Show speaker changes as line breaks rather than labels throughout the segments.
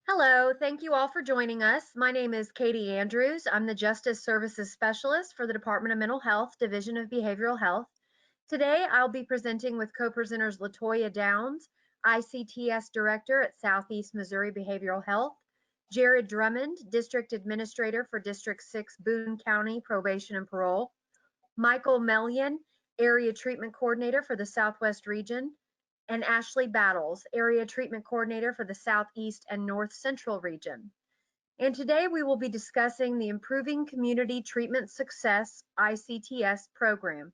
Hello, thank you all for joining us. My name is Katie Andrews. I'm the Justice Services Specialist for the Department of Mental Health, Division of Behavioral Health. Today, I'll be presenting with co-presenters Latoya Downs, ICTS Director at Southeast Missouri Behavioral Health, Jared Drummond, District Administrator for District 6 Boone County Probation and Parole, Michael Melian, Area Treatment Coordinator for the Southwest Region, and Ashley Battles, Area Treatment Coordinator for the Southeast and North Central Region. And today we will be discussing the Improving Community Treatment Success ICTS program,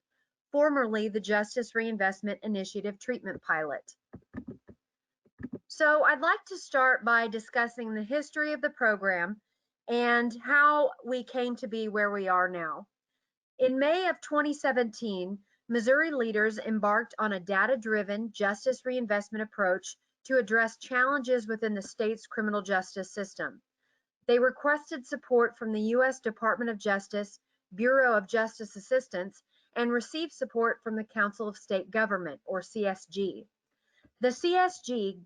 formerly the Justice Reinvestment Initiative Treatment Pilot. So I'd like to start by discussing the history of the program and how we came to be where we are now. In May of 2017, Missouri leaders embarked on a data-driven justice reinvestment approach to address challenges within the state's criminal justice system. They requested support from the U.S. Department of Justice, Bureau of Justice Assistance, and received support from the Council of State Government, or CSG. The CSG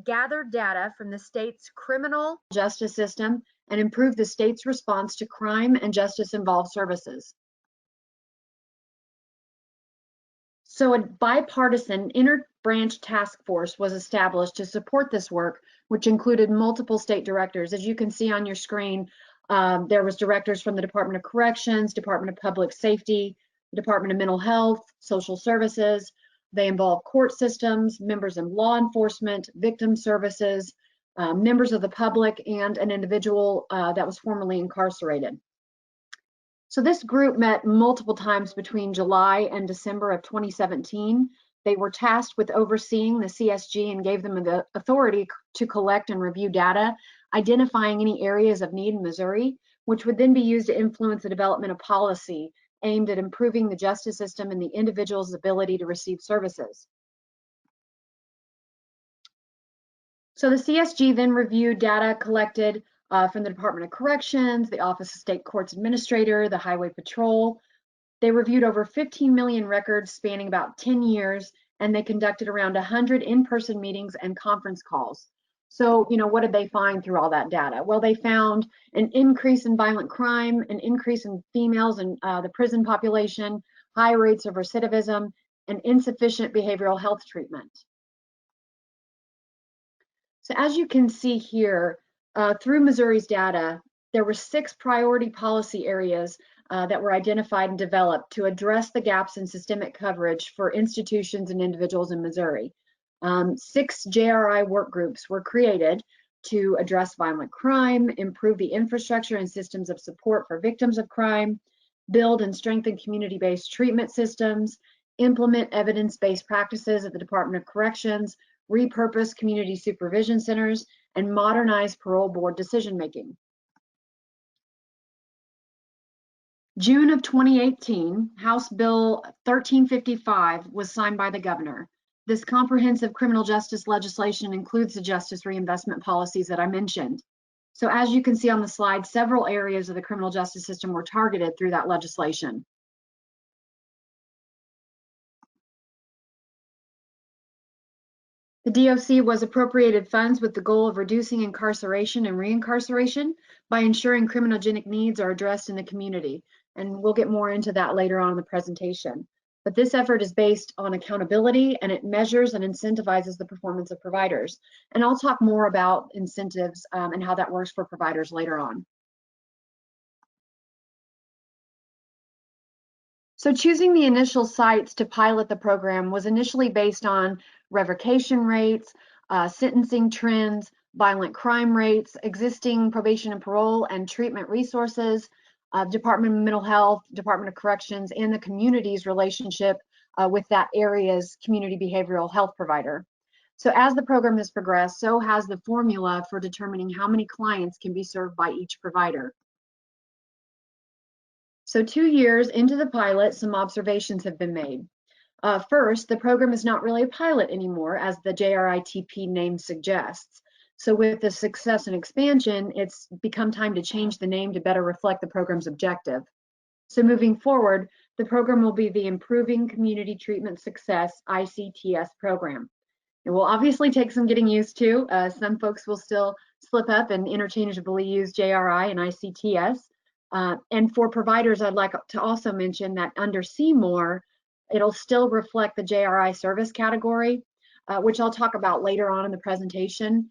gathered data from the state's criminal justice system and improved the state's response to crime and justice-involved services. So a bipartisan inter-branch task force was established to support this work, which included multiple state directors. As you can see on your screen, there was directors from the Department of Corrections, Department of Public Safety, Department of Mental Health, Social Services. They involve court systems, members in law enforcement, victim services, members of the public, and an individual that was formerly incarcerated. So this group met multiple times between July and December of 2017. They were tasked with overseeing the CSG and gave them the authority to collect and review data, identifying any areas of need in Missouri, which would then be used to influence the development of policy aimed at improving the justice system and the individual's ability to receive services. So the CSG then reviewed data collected from the Department of Corrections, the Office of State Courts Administrator, the Highway Patrol. They reviewed over 15 million records spanning about 10 years, and they conducted around 100 in-person meetings and conference calls. So, what did they find through all that data? Well, they found an increase in violent crime, an increase in females in the prison population, high rates of recidivism, and insufficient behavioral health treatment. So as you can see here, through Missouri's data, there were 6 priority policy areas that were identified and developed to address the gaps in systemic coverage for institutions and individuals in Missouri. 6 JRI work groups were created to address violent crime, improve the infrastructure and systems of support for victims of crime, build and strengthen community-based treatment systems, implement evidence-based practices at the Department of Corrections, repurpose community supervision centers, and modernize parole board decision-making. June of 2018, House Bill 1355 was signed by the governor. This comprehensive criminal justice legislation includes the justice reinvestment policies that I mentioned. So as you can see on the slide, several areas of the criminal justice system were targeted through that legislation. The DOC was appropriated funds with the goal of reducing incarceration and reincarceration by ensuring criminogenic needs are addressed in the community. And we'll get more into that later on in the presentation. But this effort is based on accountability, and it measures and incentivizes the performance of providers. And I'll talk more about incentives and how that works for providers later on. So choosing the initial sites to pilot the program was initially based on revocation rates, sentencing trends, violent crime rates, existing probation and parole and treatment resources, Department of Mental Health, Department of Corrections, and the community's relationship with that area's community behavioral health provider. So as the program has progressed, so has the formula for determining how many clients can be served by each provider. So 2 years into the pilot, some observations have been made. First, the program is not really a pilot anymore, as the JRITP name suggests. So with the success and expansion, it's become time to change the name to better reflect the program's objective. So moving forward, the program will be the Improving Community Treatment Success ICTS program. It will obviously take some getting used to. Some folks will still slip up and interchangeably use JRI and ICTS. And for providers, I'd like to also mention that under See More, it'll still reflect the JRI service category, which I'll talk about later on in the presentation.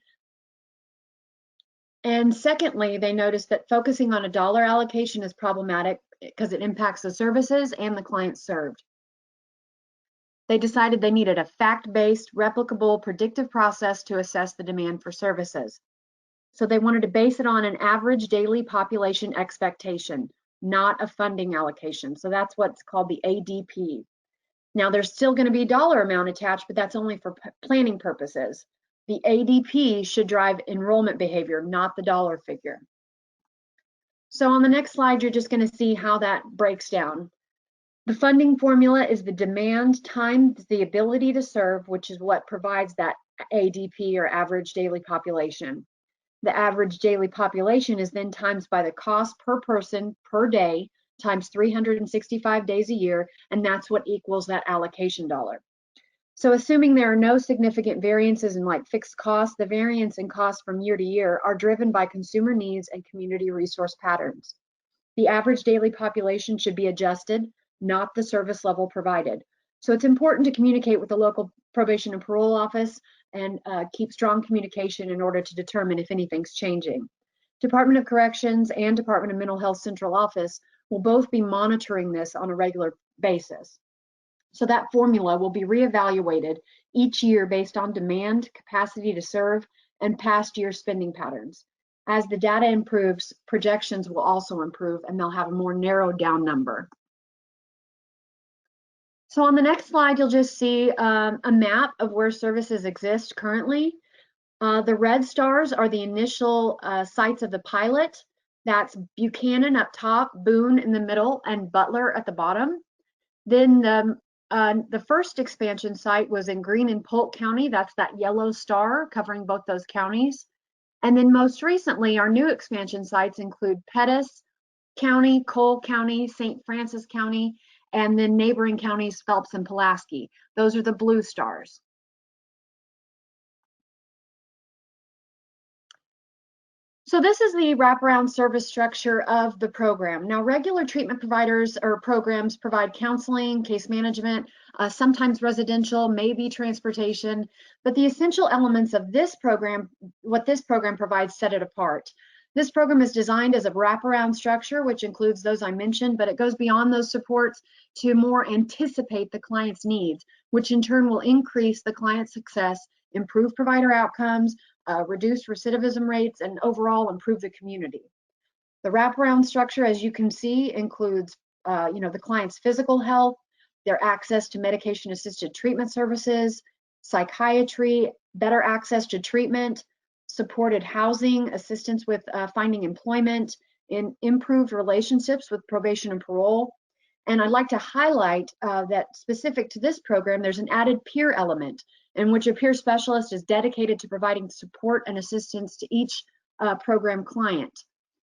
And secondly, they noticed that focusing on a dollar allocation is problematic because it impacts the services and the clients served. They decided they needed a fact-based, replicable, predictive process to assess the demand for services. So they wanted to base it on an average daily population expectation, not a funding allocation. So that's what's called the ADP. Now there's still going to be a dollar amount attached, but that's only for planning purposes. The ADP should drive enrollment behavior, not the dollar figure. So on the next slide, you're just going to see how that breaks down. The funding formula is the demand times the ability to serve, which is what provides that ADP, or average daily population. The average daily population is then times by the cost per person per day times 365 days a year, and that's what equals that allocation dollar. So assuming there are no significant variances in like fixed costs, the variance in costs from year to year are driven by consumer needs and community resource patterns. The average daily population should be adjusted, not the service level provided. So it's important to communicate with the local probation and parole office and keep strong communication in order to determine if anything's changing. Department of Corrections and Department of Mental Health Central Office will both be monitoring this on a regular basis. So that formula will be reevaluated each year based on demand, capacity to serve, and past year spending patterns. As the data improves, projections will also improve, and they'll have a more narrowed down number. So on the next slide, you'll just see a map of where services exist currently. The red stars are the initial sites of the pilot. That's Buchanan up top, Boone in the middle, and Butler at the bottom. Then the first expansion site was in Greene and Polk County. That's that yellow star covering both those counties. And then most recently, our new expansion sites include Pettis County, Cole County, St. Francis County, and then neighboring counties, Phelps and Pulaski. Those are the blue stars. So this is the wraparound service structure of the program. Now, regular treatment providers or programs provide counseling, case management, sometimes residential, maybe transportation, but the essential elements of this program, what this program provides, set it apart. This program is designed as a wraparound structure, which includes those I mentioned, but it goes beyond those supports to more anticipate the client's needs, which in turn will increase the client's success, improve provider outcomes, reduce recidivism rates, and overall improve the community. The wraparound structure, as you can see, includes the client's physical health, their access to medication-assisted treatment services, psychiatry, better access to treatment, supported housing, assistance with finding employment, and improved relationships with probation and parole. And I'd like to highlight that specific to this program, there's an added peer element in which a peer specialist is dedicated to providing support and assistance to each program client.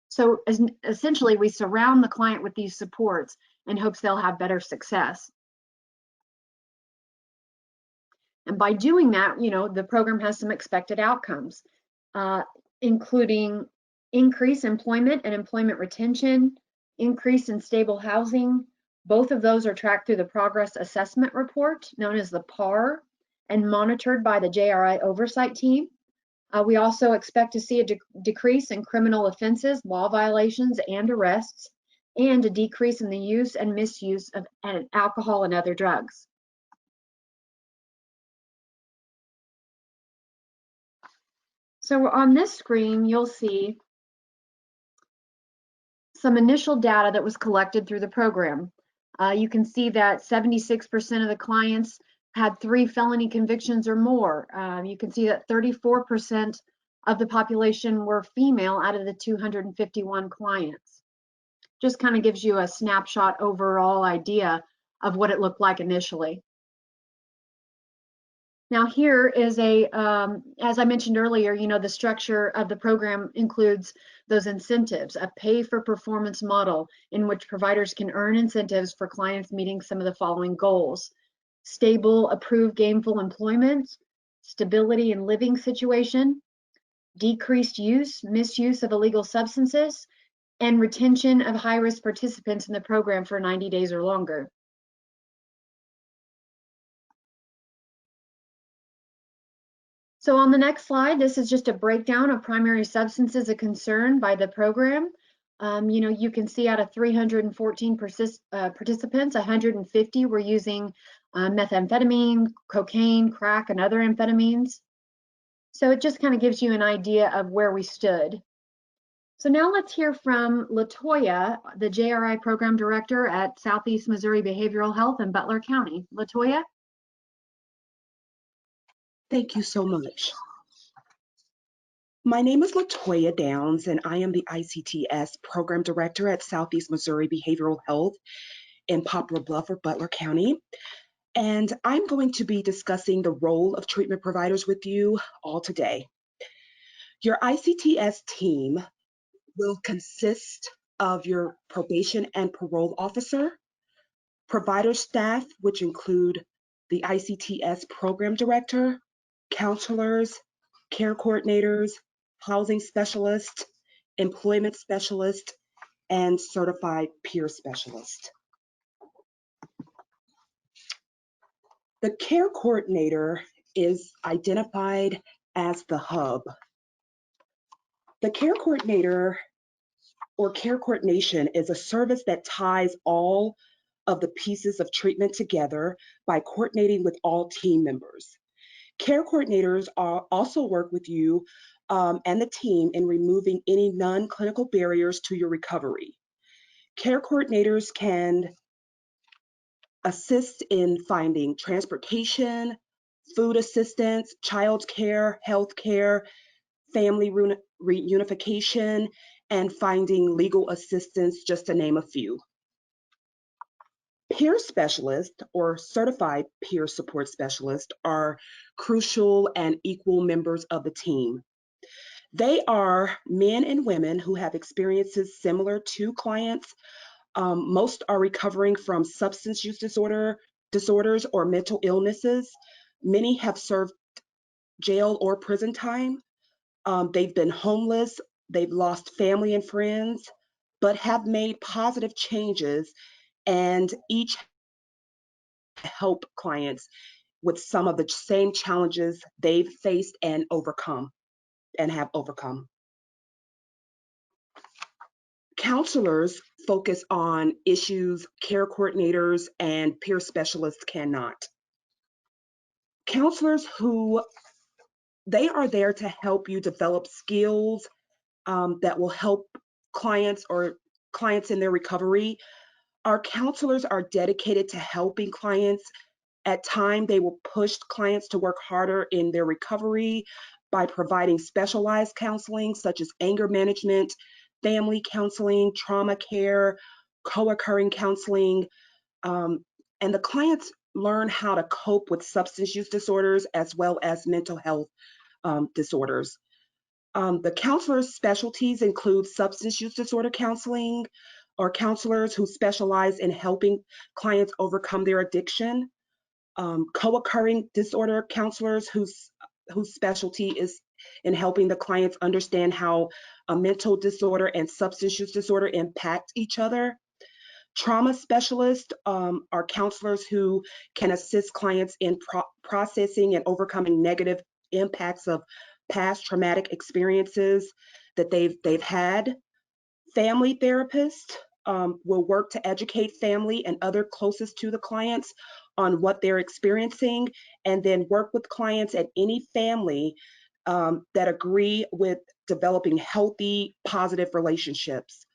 So essentially, we surround the client with these supports in hopes they'll have better success. And by doing that, the program has some expected outcomes, including increased employment and employment retention, increase in stable housing. Both of those are tracked through the Progress Assessment Report, known as the PAR, and monitored by the JRI oversight team. We also expect to see a decrease in criminal offenses, law violations, and arrests, and a decrease in the use and misuse of alcohol and other drugs. So on this screen, you'll see some initial data that was collected through the program. You can see that 76% of the clients had 3 felony convictions or more. You can see that 34% of the population were female out of the 251 clients. Just kind of gives you a snapshot overall idea of what it looked like initially. Now here is as I mentioned earlier, the structure of the program includes those incentives, a pay-for-performance model in which providers can earn incentives for clients meeting some of the following goals: stable, approved gainful employment, stability in living situation, decreased misuse of illegal substances, and retention of high-risk participants in the program for 90 days or longer. So on the next slide, this is just a breakdown of primary substances of concern by the program. You can see out of 314 participants, 150 were using methamphetamine, cocaine, crack, and other amphetamines. So it just kind of gives you an idea of where we stood. So now let's hear from LaToya, the JRI Program Director at Southeast Missouri Behavioral Health in Butler County. LaToya?
Thank you so much. My name is LaToya Downs, and I am the ICTS Program Director at Southeast Missouri Behavioral Health in Poplar Bluff or Butler County. And I'm going to be discussing the role of treatment providers with you all today. Your ICTS team will consist of your probation and parole officer, provider staff, which include the ICTS program director, counselors, care coordinators, housing specialists, employment specialists, and certified peer specialists. The care coordinator is identified as the hub. The care coordinator or care coordination is a service that ties all of the pieces of treatment together by coordinating with all team members. Care coordinators also work with you and the team in removing any non-clinical barriers to your recovery. Care coordinators can assist in finding transportation, food assistance, child care, health care, family reunification, and finding legal assistance, just to name a few. Peer specialists or certified peer support specialists are crucial and equal members of the team. They are men and women who have experiences similar to clients. Most are recovering from substance use disorders or mental illnesses. Many have served jail or prison time. They've been homeless, they've lost family and friends, but have made positive changes, and each help clients with some of the same challenges they've faced and have overcome. Counselors focus on issues care coordinators and peer specialists cannot. Counselors they are there to help you develop skills that will help clients in their recovery. Our counselors are dedicated to helping clients. At times, they will push clients to work harder in their recovery by providing specialized counseling such as anger management, family counseling, trauma care, co-occurring counseling, and the clients learn how to cope with substance use disorders as well as mental health disorders. The counselor's specialties include substance use disorder counseling, or counselors who specialize in helping clients overcome their addiction, co-occurring disorder counselors whose specialty is in helping the clients understand how a mental disorder and substance use disorder impact each other. Trauma specialists are counselors who can assist clients in processing and overcoming negative impacts of past traumatic experiences that they've had. Family therapists will work to educate family and other closest to the clients on what they're experiencing, and then work with clients and any family that agree with developing healthy, positive relationships.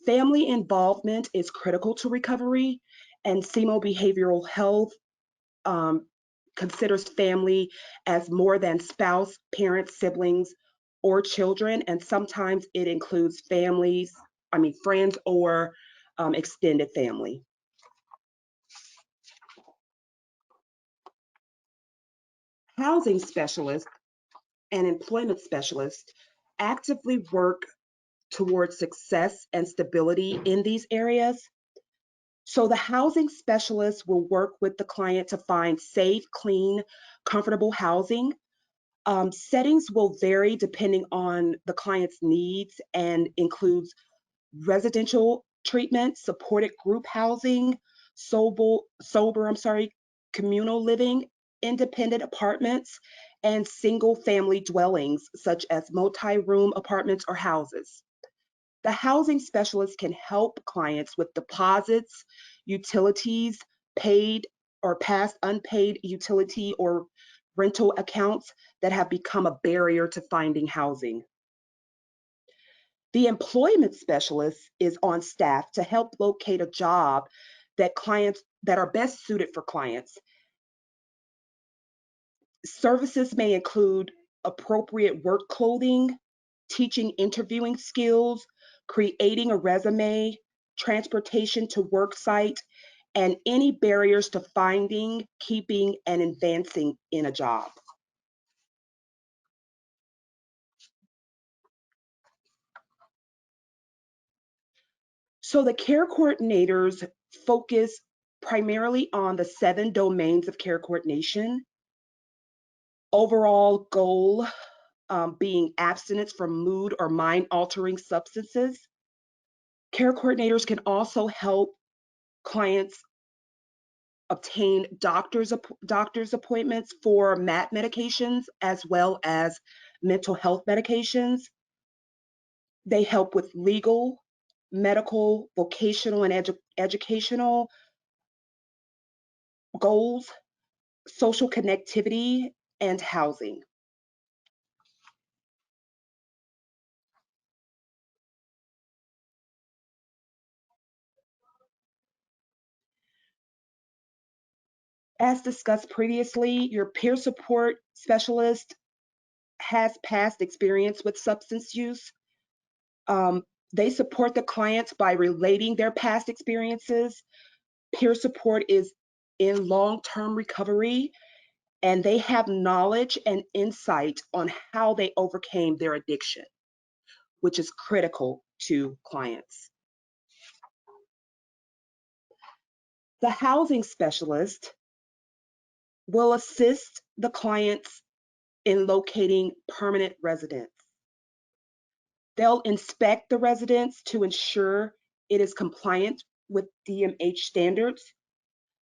Family involvement is critical to recovery, and SEMO Behavioral Health considers family as more than spouse, parents, siblings, or children, and sometimes it includes friends or extended family. Housing specialists and employment specialists actively work towards success and stability in these areas. So the housing specialist will work with the client to find safe, clean, comfortable housing. Settings will vary depending on the client's needs and includes residential treatment, supported group housing, sober, communal living, independent apartments, and single family dwellings such as multi-room apartments or houses. The housing specialist can help clients with deposits, utilities, paid or past unpaid utility or rental accounts that have become a barrier to finding housing. The employment specialist is on staff to help locate a job that are best suited for clients. Services may include appropriate work clothing, teaching interviewing skills, creating a resume, transportation to work site, and any barriers to finding, keeping, and advancing in a job. So the care coordinators focus primarily on the 7 domains of care coordination. Overall goal being abstinence from mood or mind altering substances. Care coordinators can also help clients obtain doctor's appointments for MAT medications as well as mental health medications. They help with legal, medical, vocational, and educational goals, social connectivity, and housing. As discussed previously, your peer support specialist has past experience with substance use. Um, they support the clients by relating their past experiences. Peer support is in long term recovery, and they have knowledge and insight on how they overcame their addiction, which is critical to clients. The housing specialist will assist the clients in locating permanent residence. They'll inspect the residence to ensure it is compliant with DMH standards.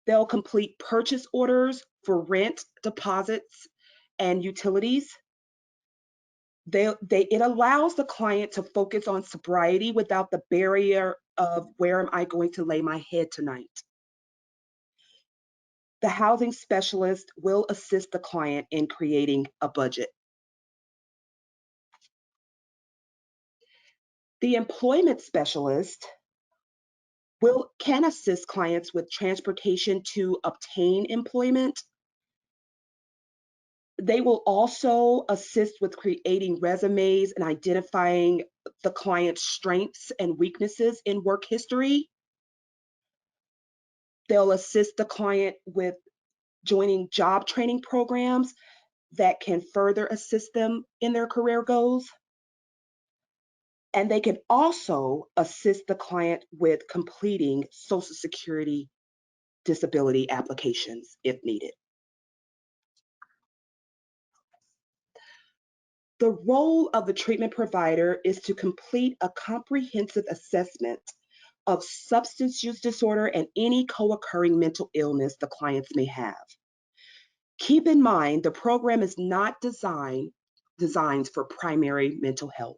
They'll complete purchase orders for rent, deposits, and utilities. It allows the client to focus on sobriety without the barrier of where am I going to lay my head tonight. The housing specialist will assist the client in creating a budget. The employment specialist can assist clients with transportation to obtain employment. They will also assist with creating resumes and identifying the client's strengths and weaknesses in work history. They'll assist the client with joining job training programs that can further assist them in their career goals. And they can also assist the client with completing Social Security disability applications if needed. The role of the treatment provider is to complete a comprehensive assessment of substance use disorder and any co-occurring mental illness the clients may have. Keep in mind, the program is not designed for primary mental health.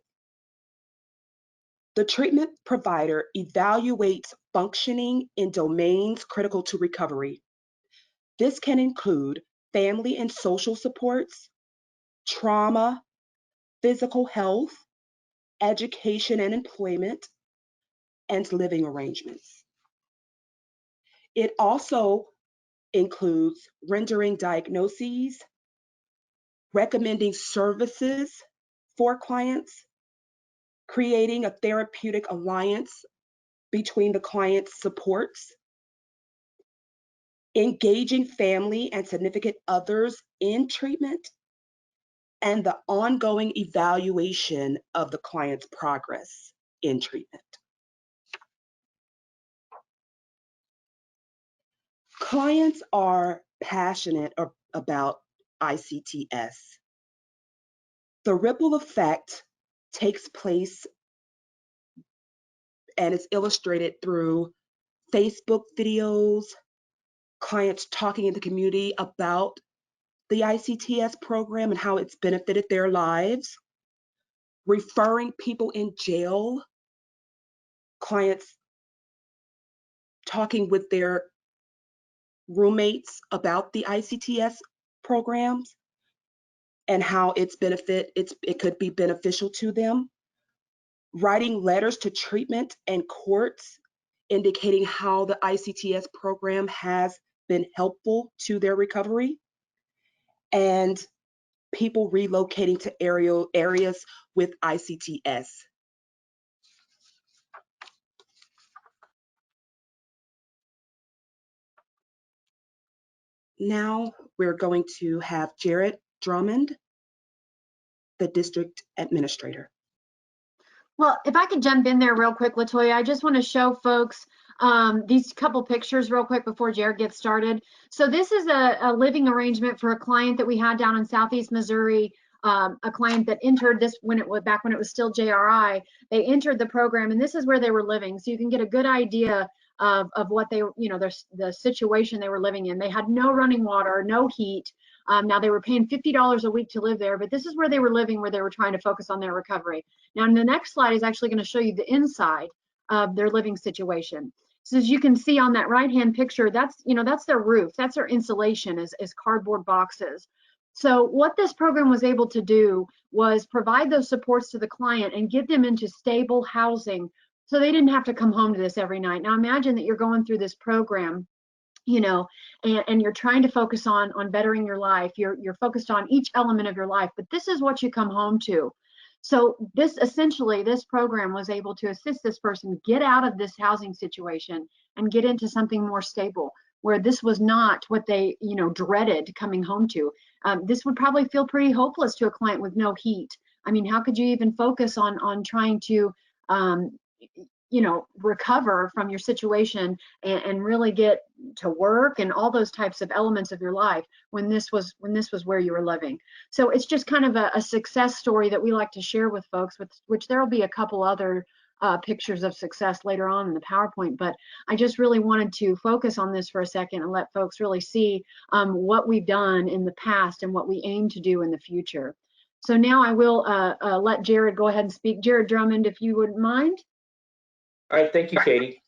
The treatment provider evaluates functioning in domains critical to recovery. This can include family and social supports, trauma, physical health, education and employment, and living arrangements. It also includes rendering diagnoses, recommending services for clients, creating a therapeutic alliance between the client's supports, engaging family and significant others in treatment, and the ongoing evaluation of the client's progress in treatment. Clients are passionate about ICTS. The ripple effect takes place and is illustrated through Facebook videos, clients talking in the community about the ICTS program and how it's benefited their lives, referring people in jail, clients talking with their roommates about the ICTS programs and how it could be beneficial to them, writing letters to treatment and courts indicating how the ICTS program has been helpful to their recovery, and people relocating to areas with ICTS. Now we're going to have Jared Drummond, the district administrator.
Well, if I could jump in there real quick, Latoya, I just want to show folks these couple pictures real quick before Jared gets started. So this is a living arrangement for a client that we had down in Southeast Missouri, a client that entered this back when it was still JRI. They entered the program, and this is where they were living. So you can get a good idea of what they, the situation they were living in. They had no running water, no heat. Now they were paying $50 a week to live there, but this is where they were living, where they were trying to focus on their recovery. Now, the next slide is actually going to show you the inside of their living situation. So as you can see on that right-hand picture, that's their roof, that's their insulation is cardboard boxes. So what this program was able to do was provide those supports to the client and get them into stable housing so they didn't have to come home to this every night. Now imagine that you're going through this program, and you're trying to focus on bettering your life. You're focused on each element of your life, but this is what you come home to. So this program was able to assist this person get out of this housing situation and get into something more stable, where this was not what they dreaded coming home to. This would probably feel pretty hopeless to a client with no heat. I mean, how could you even focus on trying to recover from your situation and really get to work and all those types of elements of your life when this was where you were living. So it's just kind of a success story that we like to share with folks, with which there will be a couple other pictures of success later on in the PowerPoint, but I just really wanted to focus on this for a second and let folks really see what we've done in the past and what we aim to do in the future. So now I will let Jared go ahead and speak. Jared Drummond, if you wouldn't mind.
All right, thank you, Katie.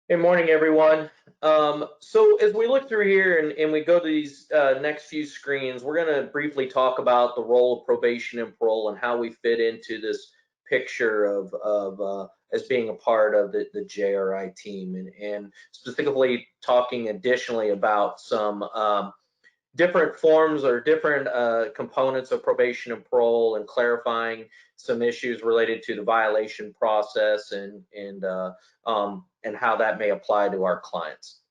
Good morning, everyone. So as we look through here and we go to these next few screens, we're going to briefly talk about the role of probation and parole and how we fit into this picture of as being a part of the JRI team, and specifically talking additionally about some different forms or different components of probation and parole, and clarifying some issues related to the violation process and how that may apply to our clients.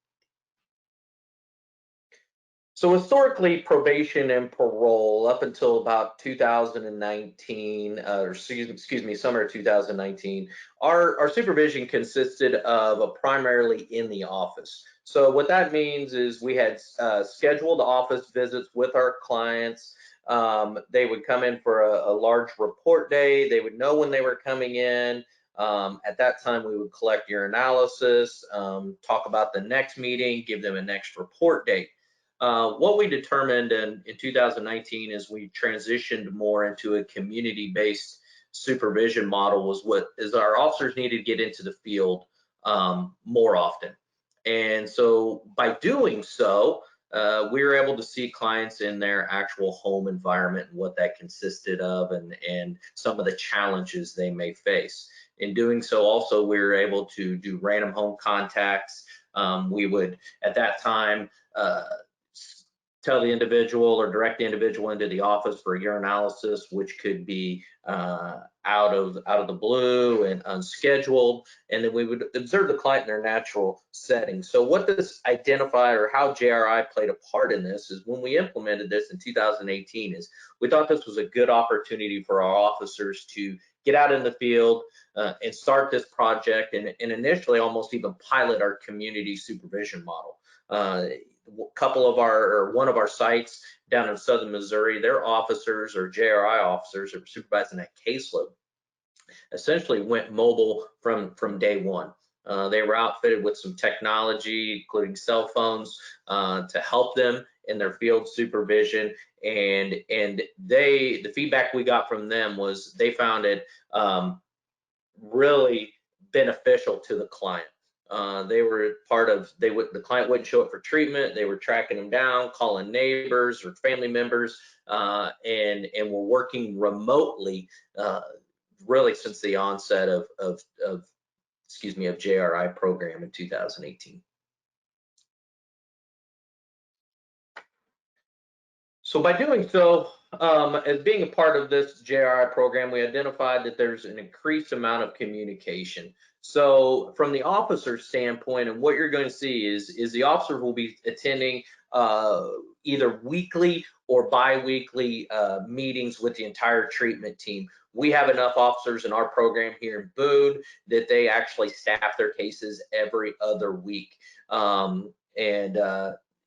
So historically, probation and parole up until about 2019, or excuse me, summer of 2019, our supervision consisted of primarily in the office. So what that means is we had scheduled office visits with our clients. They would come in for a large report day. They would know when they were coming in. At that time, we would collect urinalysis, talk about the next meeting, give them a next report date. What we determined in 2019 as we transitioned more into a community-based supervision model was our officers needed to get into the field more often. And so by doing so, we were able to see clients in their actual home environment and what that consisted of, and some of the challenges they may face. In doing so, also, we were able to do random home contacts. We would, at that time, tell the individual or direct the individual into the office for urinalysis, which could be out of the blue and unscheduled, and then we would observe the client in their natural setting. So what this identified, or how JRI played a part in this, is when we implemented this in 2018, is we thought this was a good opportunity for our officers to get out in the field and start this project, and initially almost even pilot our community supervision model. one of our sites down in southern Missouri, their officers or JRI officers are supervising that caseload essentially went mobile from day one. They were outfitted with some technology, including cell phones, to help them in their field supervision. And the feedback we got from them was they found it really beneficial to the client. They were the client wouldn't show up for treatment. They were tracking them down, calling neighbors or family members, and were working remotely really since the onset of JRI program in 2018. So by doing so, as being a part of this JRI program, we identified that there's an increased amount of communication. So from the officer standpoint, and what you're going to see is the officers will be attending either weekly or bi-weekly meetings with the entire treatment team. We have enough officers in our program here in Boone that they actually staff their cases every other week.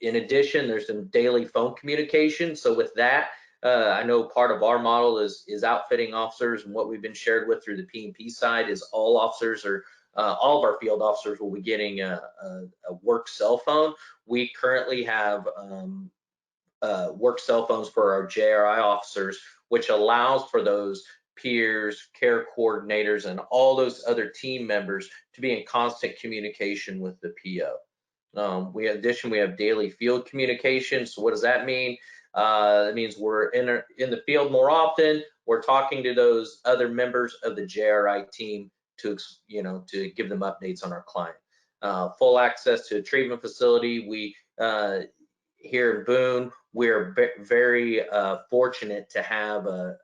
In addition, there's some daily phone communication. So with that, I know part of our model is outfitting officers, and what we've been shared with through the P&P side is all officers are all of our field officers will be getting a work cell phone. We currently have work cell phones for our JRI officers, which allows for those peers, care coordinators, and all those other team members to be in constant communication with the PO. In addition, we have daily field communication. So what does that mean? That means we're in the field more often. We're talking to those other members of the JRI team to give them updates on our client. Full access to a treatment facility. We here in Boone, we're very fortunate to have a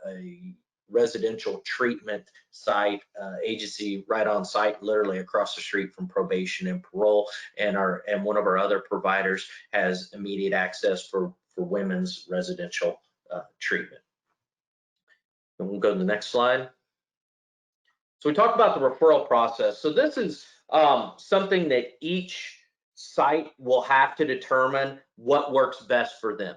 residential treatment site agency right on site, literally across the street from probation and parole, and one of our other providers has immediate access for women's residential treatment. And we'll go to the next slide. So we talked about the referral process. So this is something that each site will have to determine what works best for them.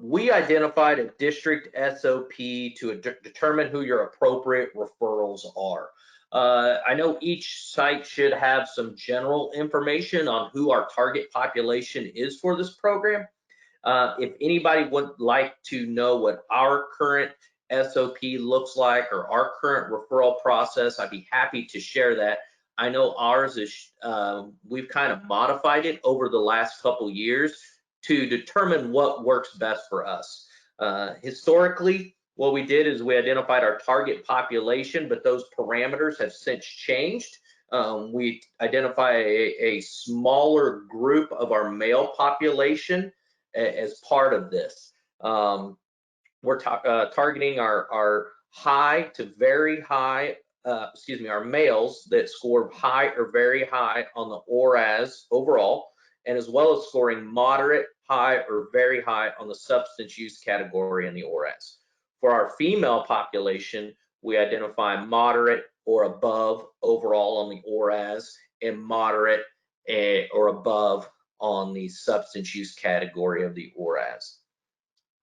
We identified a district SOP to determine who your appropriate referrals are. I know each site should have some general information on who our target population is for this program. If anybody would like to know what our current SOP looks like or our current referral process, I'd be happy to share that. I know ours is, we've kind of modified it over the last couple years to determine what works best for us. Historically, what we did is we identified our target population, but those parameters have since changed. We identify a smaller group of our male population as part of this. We're targeting our high to very high, our males that score high or very high on the ORAS overall, and as well as scoring moderate, high, or very high on the substance use category in the ORAS. For our female population, we identify moderate or above overall on the ORAS and moderate or above on the substance use category of the ORAS.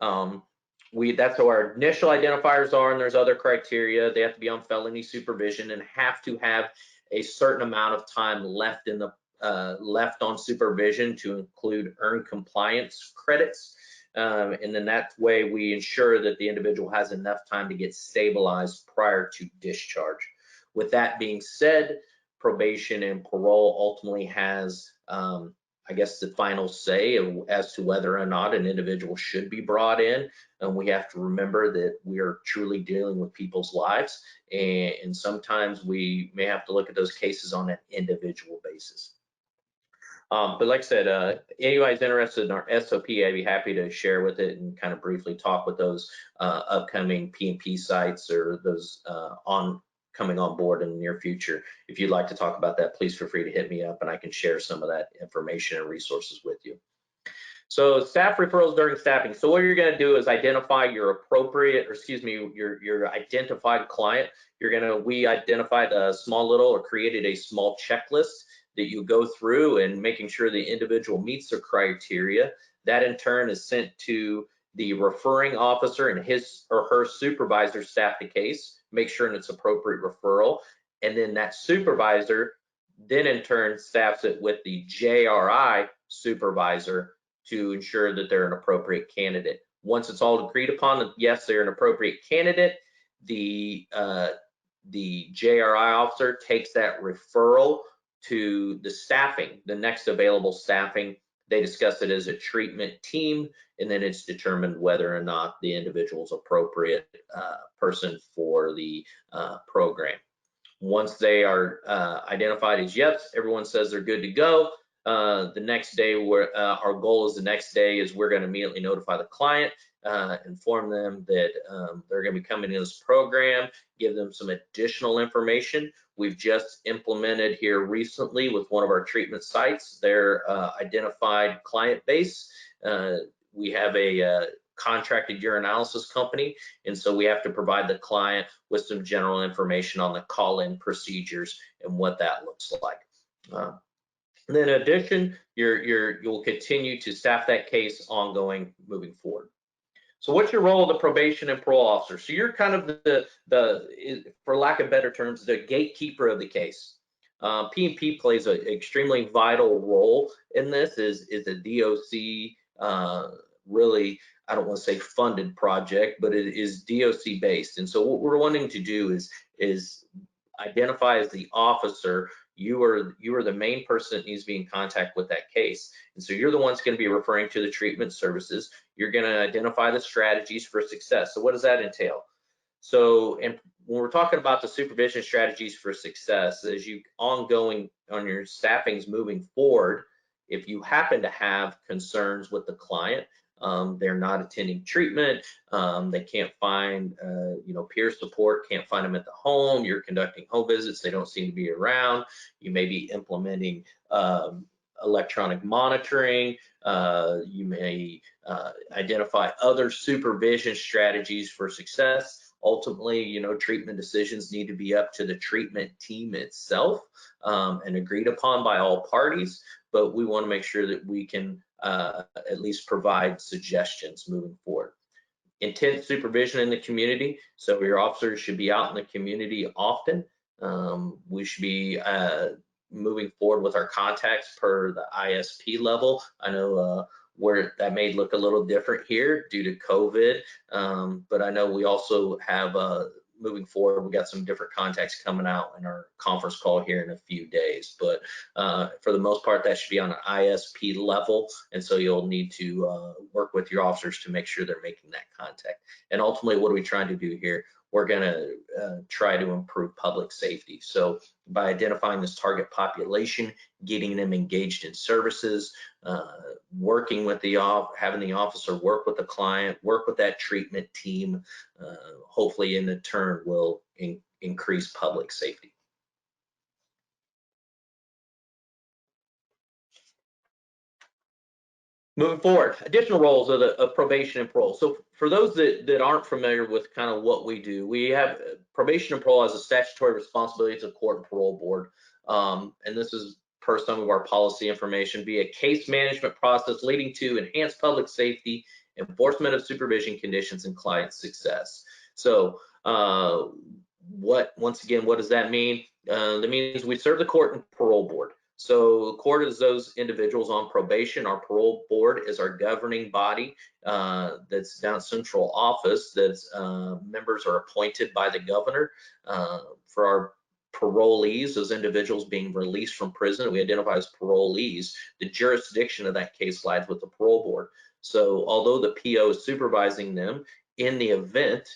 That's what our initial identifiers are, and there's other criteria. They have to be on felony supervision and have to have a certain amount of time left in the left on supervision to include earned compliance credits. And then that way we ensure that the individual has enough time to get stabilized prior to discharge. With that being said, probation and parole ultimately has, I guess, the final say as to whether or not an individual should be brought in. And we have to remember that we are truly dealing with people's lives. And sometimes we may have to look at those cases on an individual basis. But like I said, anybody's interested in our SOP, I'd be happy to share with it and kind of briefly talk with those upcoming P&P sites or those coming on board in the near future. If you'd like to talk about that, please feel free to hit me up and I can share some of that information and resources with you. So staff referrals during staffing. So what you're going to do is identify your appropriate, or excuse me, your identified client. We identified a small little or created a small checklist that you go through and making sure the individual meets the criteria. That in turn is sent to the referring officer and his or her supervisor staff the case, make sure it's appropriate referral, and then that supervisor then in turn staffs it with the JRI supervisor to ensure that they're an appropriate candidate. Once it's all agreed upon that yes, they're an appropriate candidate, the JRI officer takes that referral to the staffing, the next available staffing. They discuss it as a treatment team, and then it's determined whether or not the individual is appropriate person for the program. Once they are identified as yes, everyone says they're good to go. The next day, our goal is the next day is we're going to immediately notify the client, inform them that they're going to be coming in this program, give them some additional information. We've just implemented here recently with one of our treatment sites their identified client base. We have a contracted urinalysis company, and so we have to provide the client with some general information on the call-in procedures and what that looks like. And then in addition, you'll continue to staff that case ongoing moving forward. So what's your role of the probation and parole officer? So you're kind of for lack of better terms, the gatekeeper of the case. P&P plays an extremely vital role in this. Is a DOC really, I don't want to say funded project, but it is DOC based. And so what we're wanting to do is identify as the officer, you are the main person that needs to be in contact with that case. And so you're the one's going to be referring to the treatment services. You're going to identify the strategies for success. So what does that entail? So, and when we're talking about the supervision strategies for success, as you ongoing on your staffings moving forward, if you happen to have concerns with the client, they're not attending treatment, they can't find peer support, can't find them at the home, you're conducting home visits, they don't seem to be around, you may be implementing electronic monitoring, you may identify other supervision strategies for success. Ultimately, treatment decisions need to be up to the treatment team itself and agreed upon by all parties, but we want to make sure that we can at least provide suggestions moving forward. Intense supervision in the community, so your officers should be out in the community often. We should be moving forward with our contacts per the ISP level. I know where that may look a little different here due to COVID, but I know we also have moving forward, we got some different contacts coming out in our conference call here in a few days, but for the most part, that should be on an ISP level, and so you'll need to work with your officers to make sure they're making that contact. And ultimately, what are we trying to do here? We're going to try to improve public safety. So by identifying this target population, getting them engaged in services, working with having the officer work with the client, work with that treatment team, hopefully in turn will increase public safety. Moving forward, additional roles of probation and parole. So for those that aren't familiar with kind of what we do, we have probation and parole as a statutory responsibility to the court and parole board. And this is per some of our policy information, be a case management process leading to enhanced public safety, enforcement of supervision conditions, and client success. So once again, what does that mean? That means we serve the court and parole board. So the court is those individuals on probation. Our parole board is our governing body that's down central office. That's members are appointed by the governor. For our parolees, those individuals being released from prison, we identify as parolees. The jurisdiction of that case lies with the parole board. So although the PO is supervising them, in the event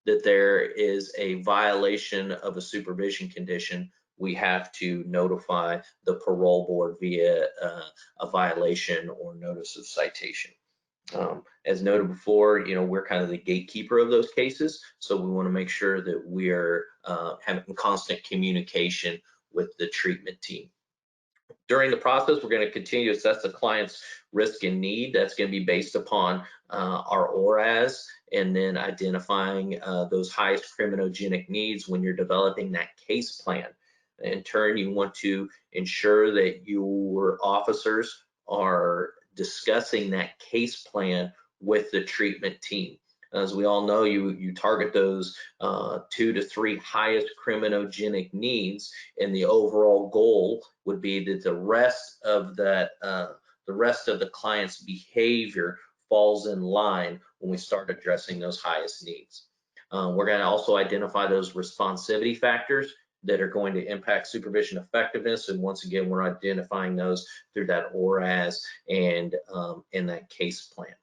that there is a violation of a supervision condition, we have to notify the parole board via a violation or notice of citation. As noted before, we're kind of the gatekeeper of those cases, so we want to make sure that we are having constant communication with the treatment team. During the process, we're going to continue to assess the client's risk and need. That's going to be based upon our ORAS, and then identifying those highest criminogenic needs when you're developing that case plan. In turn, you want to ensure that your officers are discussing that case plan with the treatment team. As we all know, you target those 2 to 3 highest criminogenic needs, and the overall goal would be that the rest of the client's behavior falls in line when we start addressing those highest needs. We're going to also identify those responsivity factors that are going to impact supervision effectiveness, and once again, we're identifying those through that ORAS and in that case plan.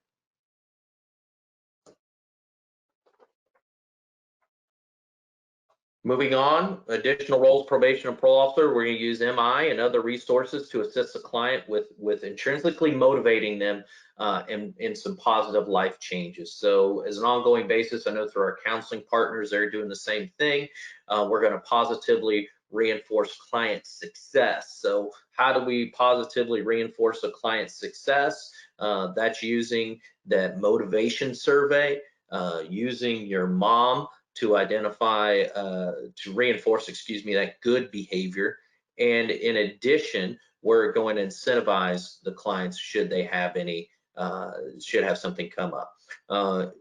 Moving on, additional roles, probation and parole officer, we're going to use MI and other resources to assist the client with intrinsically motivating them in some positive life changes. So as an ongoing basis, I know through our counseling partners, they're doing the same thing. We're going to positively reinforce client success. So how do we positively reinforce a client's success? That's using that motivation survey, using your mom to identify, to reinforce, that good behavior. And in addition, we're going to incentivize the clients should they have any, should have something come up.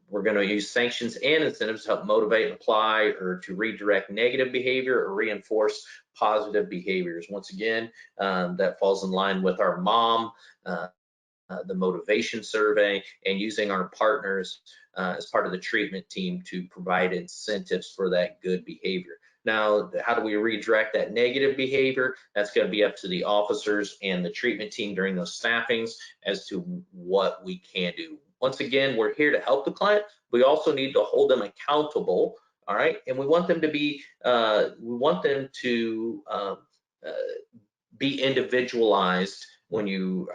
We're going to use sanctions and incentives to help motivate and apply or to redirect negative behavior or reinforce positive behaviors. Once again, that falls in line with our mom, the motivation survey, and using our partners as part of the treatment team to provide incentives for that good behavior. Now, how do we redirect that negative behavior? That's going to be up to the officers and the treatment team during those staffings as to what we can do. Once again, we're here to help the client. We also need to hold them accountable, all right? And we want them to be, be individualized when you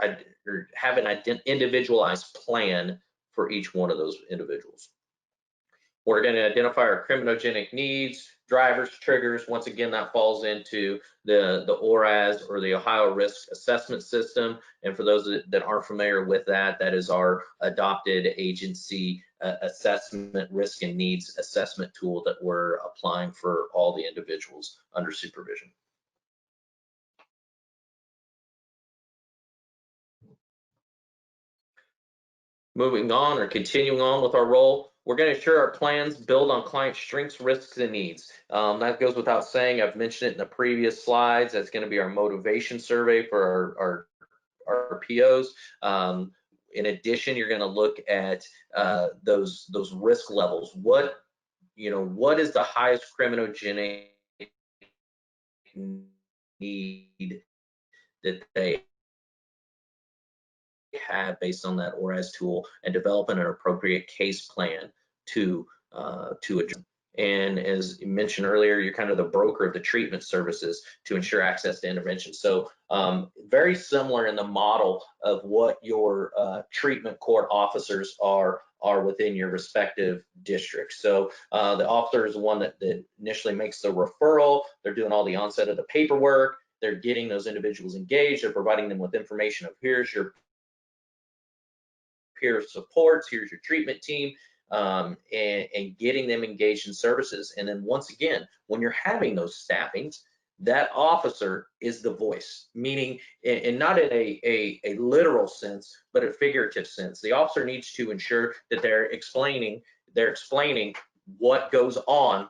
have an individualized plan for each one of those individuals. We're going to identify our criminogenic needs, drivers, triggers. Once again, that falls into the ORAS, or the Ohio Risk Assessment System. And for those that aren't familiar with that, that is our adopted agency assessment, risk and needs assessment tool that we're applying for all the individuals under supervision. Moving on, or continuing on with our role, we're going to ensure our plans build on client strengths, risks, and needs. That goes without saying. I've mentioned it in the previous slides. That's going to be our motivation survey for our POs. In addition, you're going to look at those risk levels. What is the highest criminogenic need that they have based on that ORAS tool, and developing an appropriate case plan to address. And as you mentioned earlier, you're kind of the broker of the treatment services to ensure access to intervention. So very similar in the model of what your treatment court officers are within your respective districts. So the officer is the one that initially makes the referral. They're doing all the onset of the paperwork. They're getting those individuals engaged. They're providing them with information of here's your peer supports, here's your treatment team, and getting them engaged in services. And then once again, when you're having those staffings, that officer is the voice, meaning, and not in a literal sense, but a figurative sense. The officer needs to ensure that they're explaining what goes on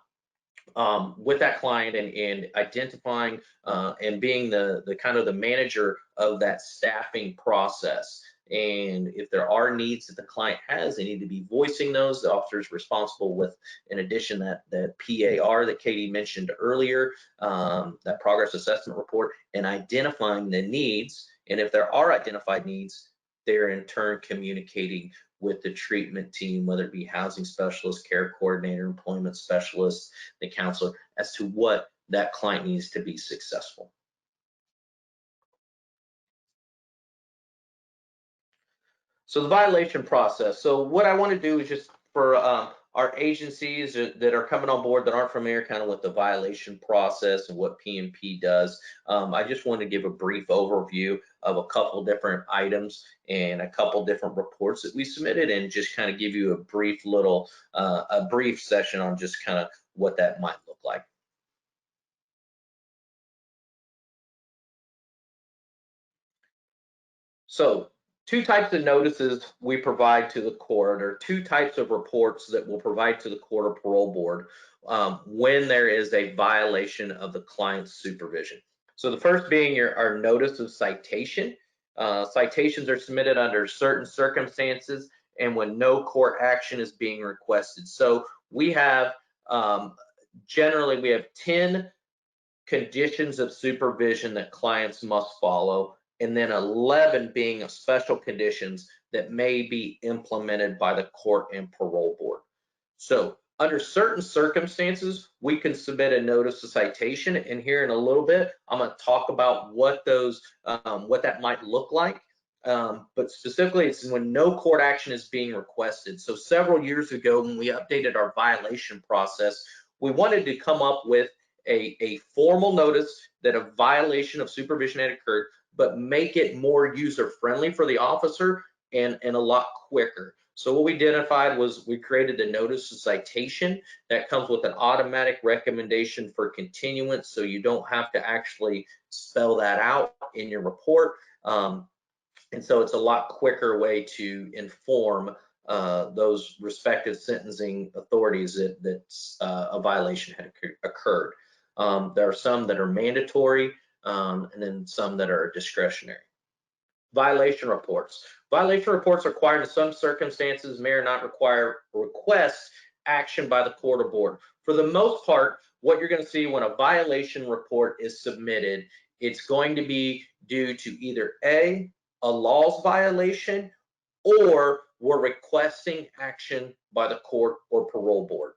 with that client, and identifying and being the kind of the manager of that staffing process. And if there are needs that the client has, they need to be voicing those. The officer is responsible with, in addition, that PAR that Katie mentioned earlier, that progress assessment report, and identifying the needs. And if there are identified needs, they're in turn communicating with the treatment team, whether it be housing specialist, care coordinator, employment specialist, the counselor, as to what that client needs to be successful. So the violation process. So what I want to do is just for our agencies that are coming on board that aren't familiar kind of with the violation process and what PMP does, I just want to give a brief overview of a couple different items and a couple different reports that we submitted, and just kind of give you a brief brief session on just kind of what that might look like. So 2 types of notices we provide to the court, or 2 types of reports that we'll provide to the court or parole board when there is a violation of the client's supervision. So the first being our notice of citation. Citations are submitted under certain circumstances and when no court action is being requested. So we have, generally we have 10 conditions of supervision that clients must follow, and then 11 being special conditions that may be implemented by the court and parole board. So under certain circumstances, we can submit a notice of citation, and here in a little bit, I'm going to talk about what those, what that might look like. But specifically, it's when no court action is being requested. So several years ago, when we updated our violation process, we wanted to come up with a formal notice that a violation of supervision had occurred, but make it more user-friendly for the officer and a lot quicker. So what we identified was we created a notice of citation that comes with an automatic recommendation for continuance, so you don't have to actually spell that out in your report. And so it's a lot quicker way to inform those respective sentencing authorities that a violation had occurred. There are some that are mandatory, and then some that are discretionary. Violation reports. Violation reports are required in some circumstances, may or not request action by the court or board. For the most part, what you're going to see when a violation report is submitted, it's going to be due to either a laws violation, or we're requesting action by the court or parole board.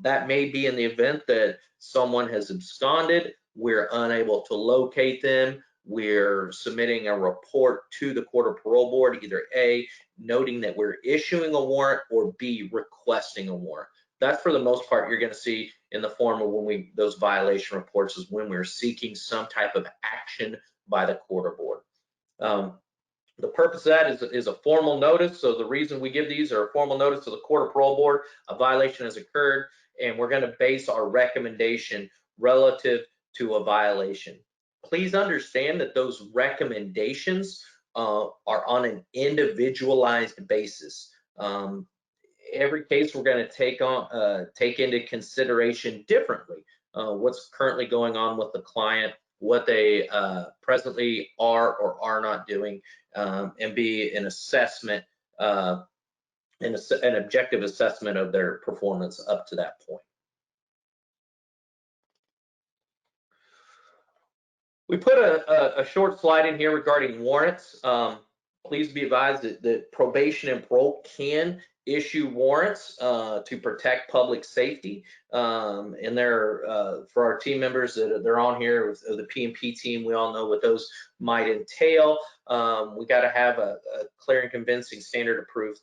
That may be in the event that someone has absconded, we're unable to locate them, we're submitting a report to the court or parole board, either A, noting that we're issuing a warrant, or B, requesting a warrant. That's for the most part you're going to see in the form of those violation reports, is when we're seeking some type of action by the court or board. The purpose of that is a formal notice. So the reason we give these are a formal notice to the court or parole board, a violation has occurred, and we're going to base our recommendation relative to a violation. Please understand that those recommendations are on an individualized basis. Every case we're going to take into consideration differently. What's currently going on with the client, what they presently are or are not doing, and be an assessment, an objective assessment of their performance up to that point. We put a short slide in here regarding warrants. Please be advised that probation and parole can issue warrants to protect public safety. And they're for our team members that they're on here with the P&P team, we all know what those might entail. We got to have a clear and convincing standard of proof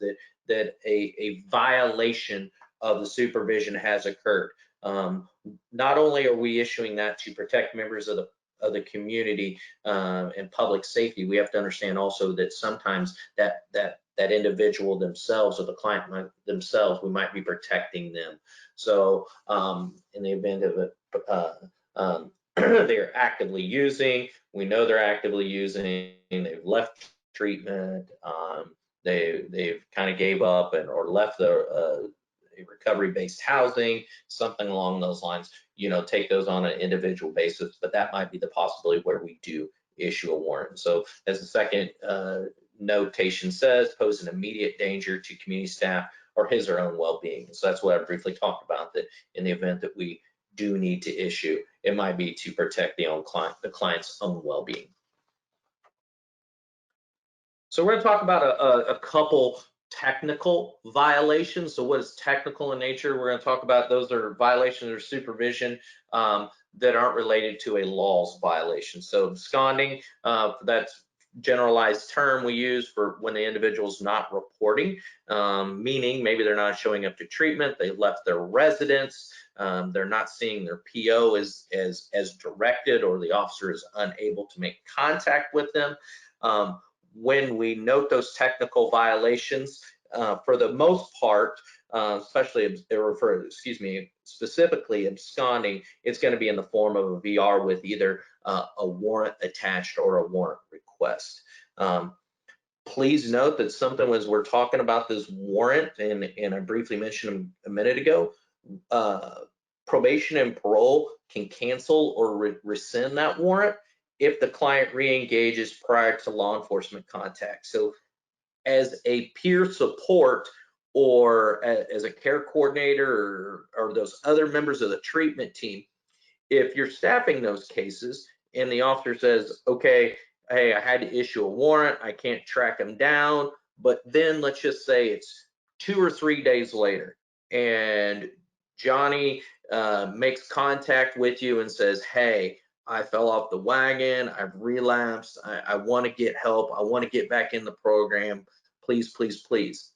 that a violation of the supervision has occurred. Not only are we issuing that to protect members of the community and public safety, we have to understand also that sometimes that individual themselves or the client themselves, we might be protecting them. So in the event of they're actively using, we know they're actively using, they've left treatment, they've kind of gave up or left the recovery-based housing, something along those lines, take those on an individual basis, but that might be the possibility where we do issue a warrant. So as the second notation says, pose an immediate danger to community staff or his or own well-being. So that's what I briefly talked about, that in the event that we do need to issue, it might be to protect the client's own well-being. So we're going to talk about a couple technical violations. So what is technical in nature? We're going to talk about those are violations or supervision that aren't related to a laws violation. So absconding, that's generalized term we use for when the individual's not reporting, meaning maybe they're not showing up to treatment, they left their residence, they're not seeing their PO as directed, or the officer is unable to make contact with them. When we note those technical violations, for the most part, specifically absconding, it's going to be in the form of a VR with either a warrant attached or a warrant request. Please note that something as we're talking about this warrant, and I briefly mentioned a minute ago, probation and parole can cancel or rescind that warrant if the client re-engages prior to law enforcement contact. So as a peer support or as a care coordinator or those other members of the treatment team, if you're staffing those cases and the officer says, okay, hey, I had to issue a warrant, I can't track him down, but then let's just say it's 2 or 3 days later and Johnny makes contact with you and says, hey, I fell off the wagon, I've relapsed, I want to get help, I want to get back in the program, please, please, please.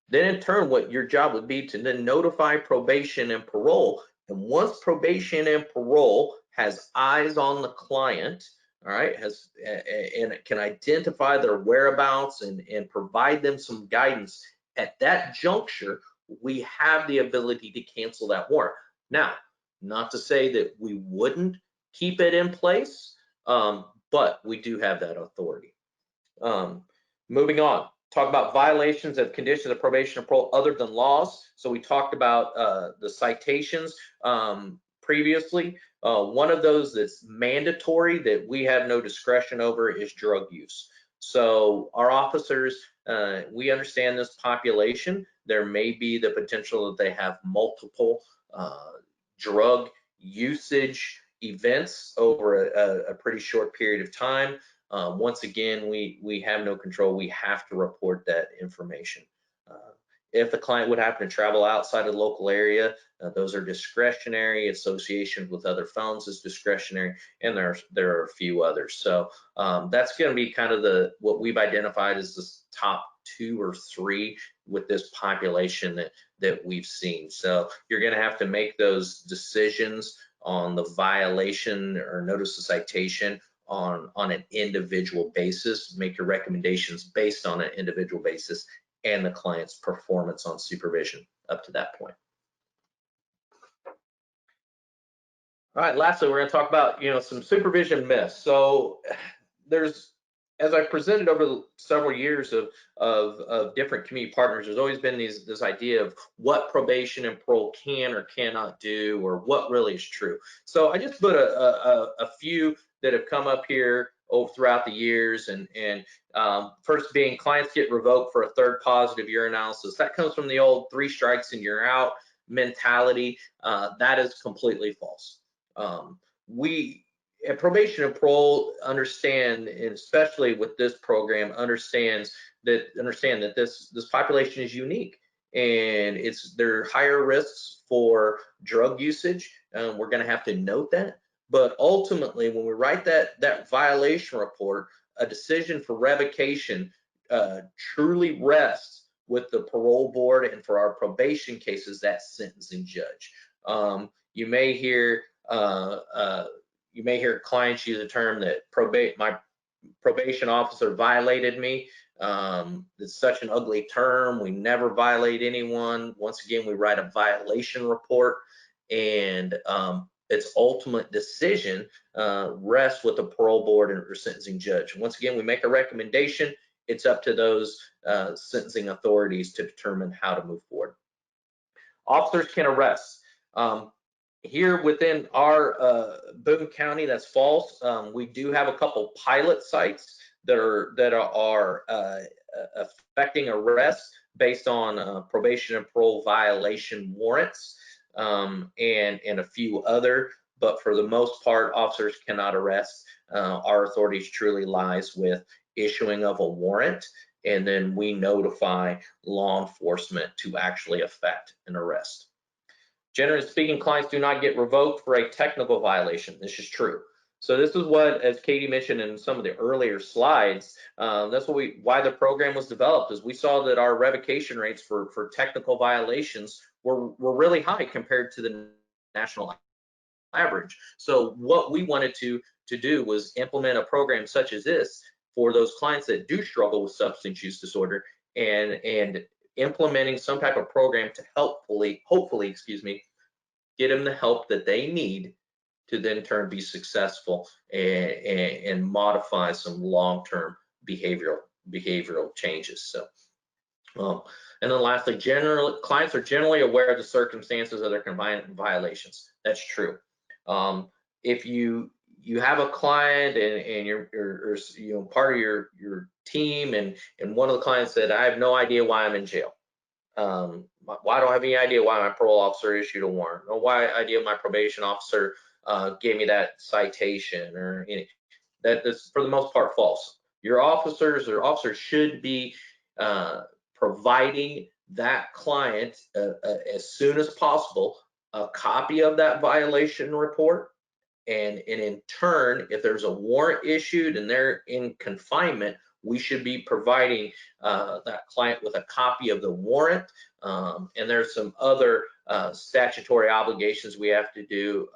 Then in turn, what your job would be to then notify probation and parole. And once probation and parole has eyes on the client, all right, and it can identify their whereabouts and provide them some guidance, at that juncture, we have the ability to cancel that warrant. Now, not to say that we wouldn't keep it in place, but we do have that authority. Moving on, talk about violations of conditions of probation and parole other than laws. So we talked about the citations previously. One of those that's mandatory that we have no discretion over is drug use. So our officers, we understand this population. There may be the potential that they have multiple drug usage events over a pretty short period of time. Once again, we have no control. We have to report that information. If the client would happen to travel outside of the local area, those are discretionary. Associations with other felons is discretionary, and there are a few others. So that's going to be kind of what we've identified as the top 2 or 3 with this population that we've seen. So you're going to have to make those decisions on the violation or notice of citation on an individual basis, make your recommendations based on an individual basis and the client's performance on supervision up to that point. All right, lastly, we're going to talk about, some supervision myths. So there's, as I presented over several years of different community partners, there's always been this idea of what probation and parole can or cannot do, or what really is true. So I just put a few that have come up here throughout the years, and first being clients get revoked for a 3rd positive urinalysis. That comes from the old 3 strikes and you're out mentality. That is completely false. We at probation and parole understand, and especially with this program, understand that this population is unique, and there are higher risks for drug usage. We're going to have to note that. But ultimately, when we write that violation report, a decision for revocation truly rests with the parole board, and for our probation cases, that sentencing judge. You may hear clients use the term that my probation officer violated me. It's such an ugly term. We never violate anyone. Once again, we write a violation report, and its ultimate decision rests with the parole board and or sentencing judge. Once again, we make a recommendation. It's up to those sentencing authorities to determine how to move forward. Officers can arrest. Here within our Boone County, that's false. We do have a couple pilot sites that are affecting arrests based on probation and parole violation warrants, and a few other, but for the most part, officers cannot arrest. Our authorities truly lies with issuing of a warrant, and then we notify law enforcement to actually effect an arrest. Generally speaking, clients do not get revoked for a technical violation. This is true. So this is what, as Katie mentioned in some of the earlier slides, that's why the program was developed, is we saw that our revocation rates for technical violations were really high compared to the national average. So what we wanted to do was implement a program such as this for those clients that do struggle with substance use disorder, and implementing some type of program to hopefully, get them the help that they need to then turn be successful and modify some long-term behavioral changes. So, and then lastly, clients are generally aware of the circumstances of their confinement violations. That's true. If you have a client and you're part of your team, and one of the clients said, I have no idea why I'm in jail. Why don't I have any idea why my parole officer issued a warrant, or why idea my probation officer gave me that citation, or any. That is for the most part false. Your officers should be providing that client as soon as possible a copy of that violation report, and in turn, if there's a warrant issued and they're in confinement, we should be providing that client with a copy of the warrant. And there's some other statutory obligations we have to do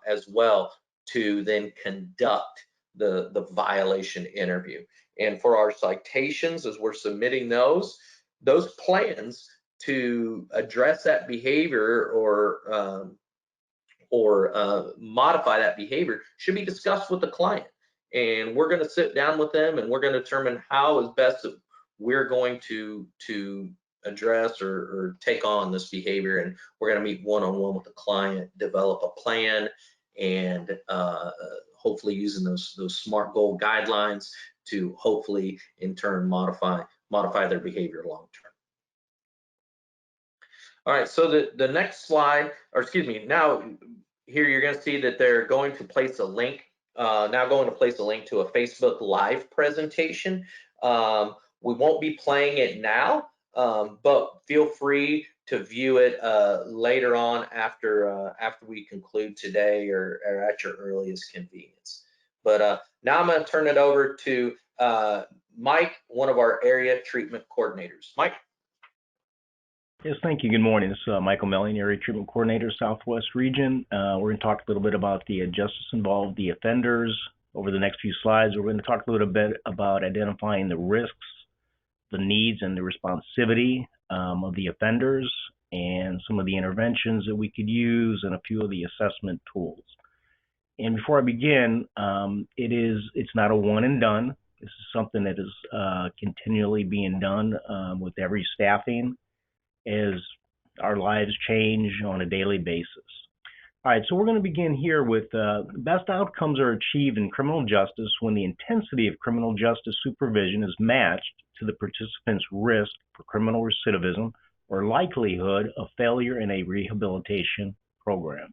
as well to then conduct the violation interview. And for our citations, as we're submitting those plans to address that behavior or modify that behavior should be discussed with the client. And we're going to sit down with them, and we're going to determine how is best that we're going to address or take on this behavior. And we're going to meet one-on-one with the client, develop a plan, and hopefully using those SMART goal guidelines to hopefully in turn modify their behavior long term. All right, so the next slide, or excuse me, now here you're going to see that they're going to place a link, to a Facebook Live presentation. We won't be playing it now, but feel free to view it later on after we conclude today, or at your earliest convenience. But now I'm going to turn it over to Mike, one of our area treatment coordinators. Mike.
Yes, thank you. Good morning. This is Michael Melling, Area Treatment Coordinator, Southwest Region. We're going to talk a little bit about the justice involved, the offenders. Over the next few slides, we're going to talk a little bit about identifying the risks, the needs, and the responsivity of the offenders, and some of the interventions that we could use, and a few of the assessment tools. And before I begin, it's not a one and done. This is something that is continually being done with every staffing, as our lives change on a daily basis. All right, so we're going to begin here with best outcomes are achieved in criminal justice when the intensity of criminal justice supervision is matched to the participant's risk for criminal recidivism or likelihood of failure in a rehabilitation program.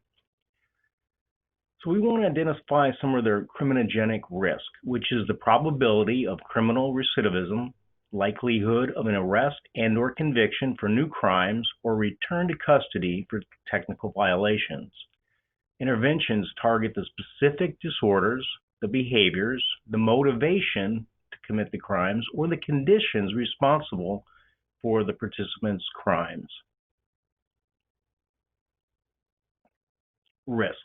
So we want to identify some of their criminogenic risk, which is the probability of criminal recidivism, likelihood of an arrest and or conviction for new crimes, or return to custody for technical violations. Interventions target the specific disorders, the behaviors, the motivation to commit the crimes, or the conditions responsible for the participant's crimes. Risk.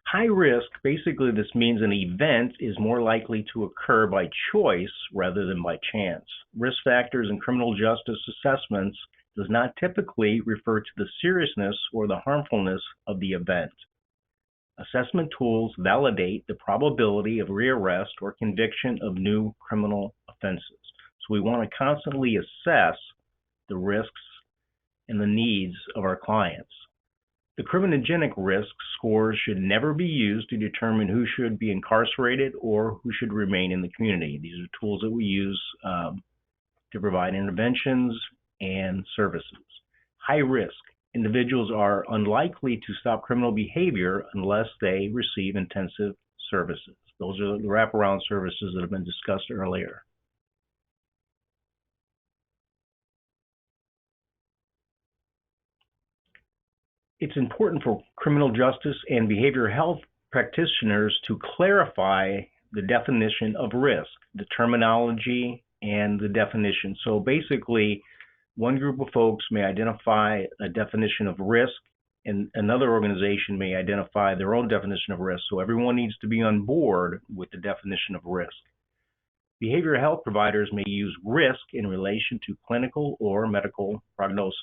High risk, basically this means an event is more likely to occur by choice rather than by chance. Risk factors in criminal justice assessments does not typically refer to the seriousness or the harmfulness of the event. Assessment tools validate the probability of rearrest or conviction of new criminal offenses. So we want to constantly assess the risks and the needs of our clients. The criminogenic risk scores should never be used to determine who should be incarcerated or who should remain in the community. These are tools that we use to provide interventions and services. High risk. Individuals are unlikely to stop criminal behavior unless they receive intensive services. Those are the wraparound services that have been discussed earlier. It's important for criminal justice and behavioral health practitioners to clarify the definition of risk, the terminology and the definition. So basically, one group of folks may identify a definition of risk, and another organization may identify their own definition of risk. So everyone needs to be on board with the definition of risk. Behavioral health providers may use risk in relation to clinical or medical prognosis.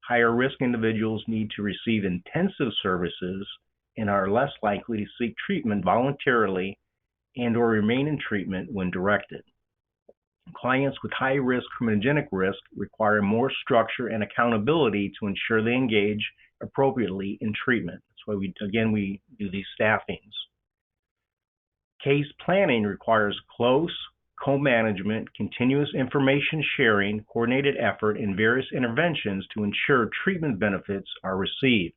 Higher risk individuals need to receive intensive services and are less likely to seek treatment voluntarily and or remain in treatment when directed. Clients with high risk criminogenic risk require more structure and accountability to ensure they engage appropriately in treatment. That's why we do these staffings. Case planning requires close co-management, continuous information sharing, coordinated effort, and various interventions to ensure treatment benefits are received.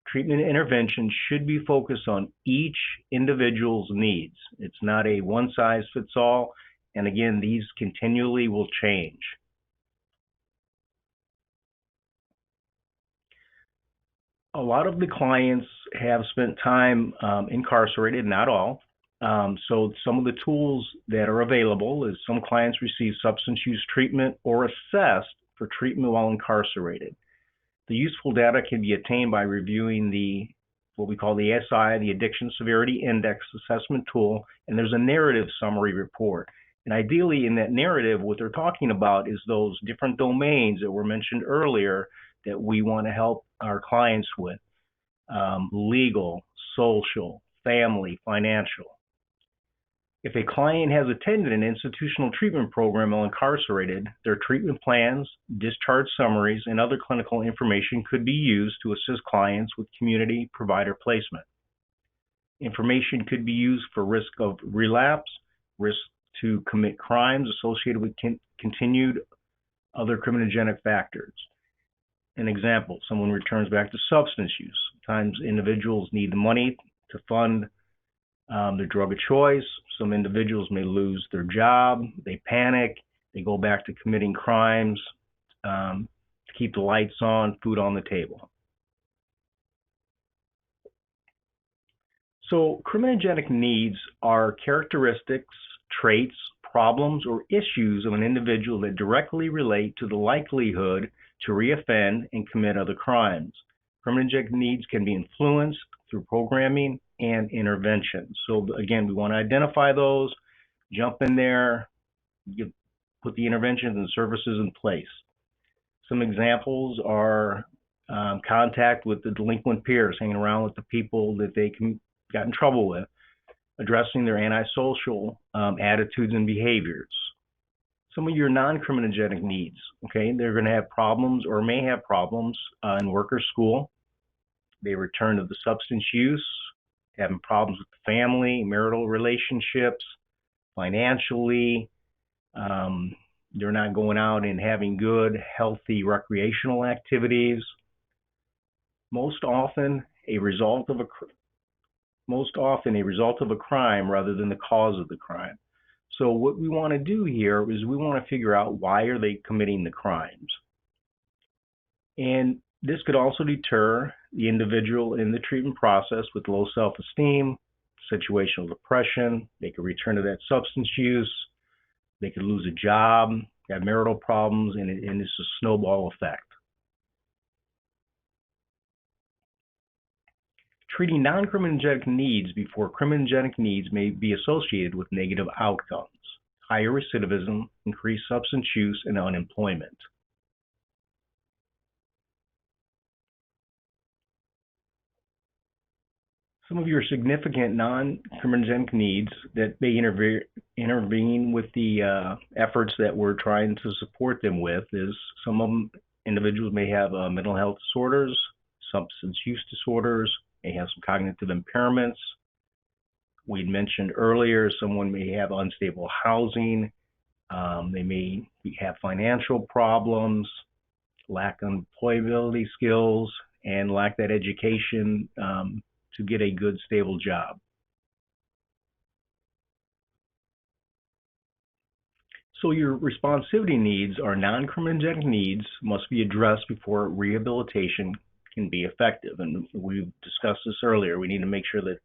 Treatment interventions should be focused on each individual's needs. It's not a one-size-fits-all, and again, these continually will change. A lot of the clients have spent time incarcerated, not all. So some of the tools that are available is some clients receive substance use treatment or assessed for treatment while incarcerated. The useful data can be attained by reviewing what we call the ASI, the Addiction Severity Index Assessment Tool, and there's a narrative summary report. And ideally in that narrative, what they're talking about is those different domains that were mentioned earlier that we want to help our clients with: legal, social, family, financial. If a client has attended an institutional treatment program while incarcerated, their treatment plans, discharge summaries, and other clinical information could be used to assist clients with community provider placement. Information could be used for risk of relapse, risk to commit crimes associated with continued other criminogenic factors. An example, someone returns back to substance use. Sometimes individuals need the money to fund their drug of choice. Some individuals may lose their job, they panic, they go back to committing crimes to keep the lights on, food on the table. So criminogenic needs are characteristics, traits, problems, or issues of an individual that directly relate to the likelihood to reoffend and commit other crimes. Criminogenic needs can be influenced through programming and intervention. So again, we want to identify those, jump in there, put the interventions and services in place. Some examples are contact with the delinquent peers, hanging around with the people that they got in trouble with, addressing their antisocial attitudes and behaviors. Some of your non-criminogenic needs, okay, they're going to have problems or may have problems in work or school. They return to the substance use, having problems with the family, marital relationships, financially. They're not going out and having good, healthy recreational activities. Most often a result of a crime rather than the cause of the crime. So what we want to do here is we want to figure out why are they committing the crimes. And this could also deter the individual in the treatment process with low self-esteem, situational depression. They could return to that substance use. They could lose a job, have marital problems, and it's a snowball effect. Treating non-criminogenic needs before criminogenic needs may be associated with negative outcomes: higher recidivism, increased substance use, and unemployment. Some of your significant non-criminogenic needs that may intervene with the efforts that we're trying to support them with is some of them, individuals may have mental health disorders, substance use disorders, may have some cognitive impairments. We'd mentioned earlier someone may have unstable housing, they may have financial problems, lack employability skills, and lack that education to get a good, stable job. So your responsivity needs or non-criminogenic needs must be addressed before rehabilitation can be effective. And we discussed this earlier. We need to make sure that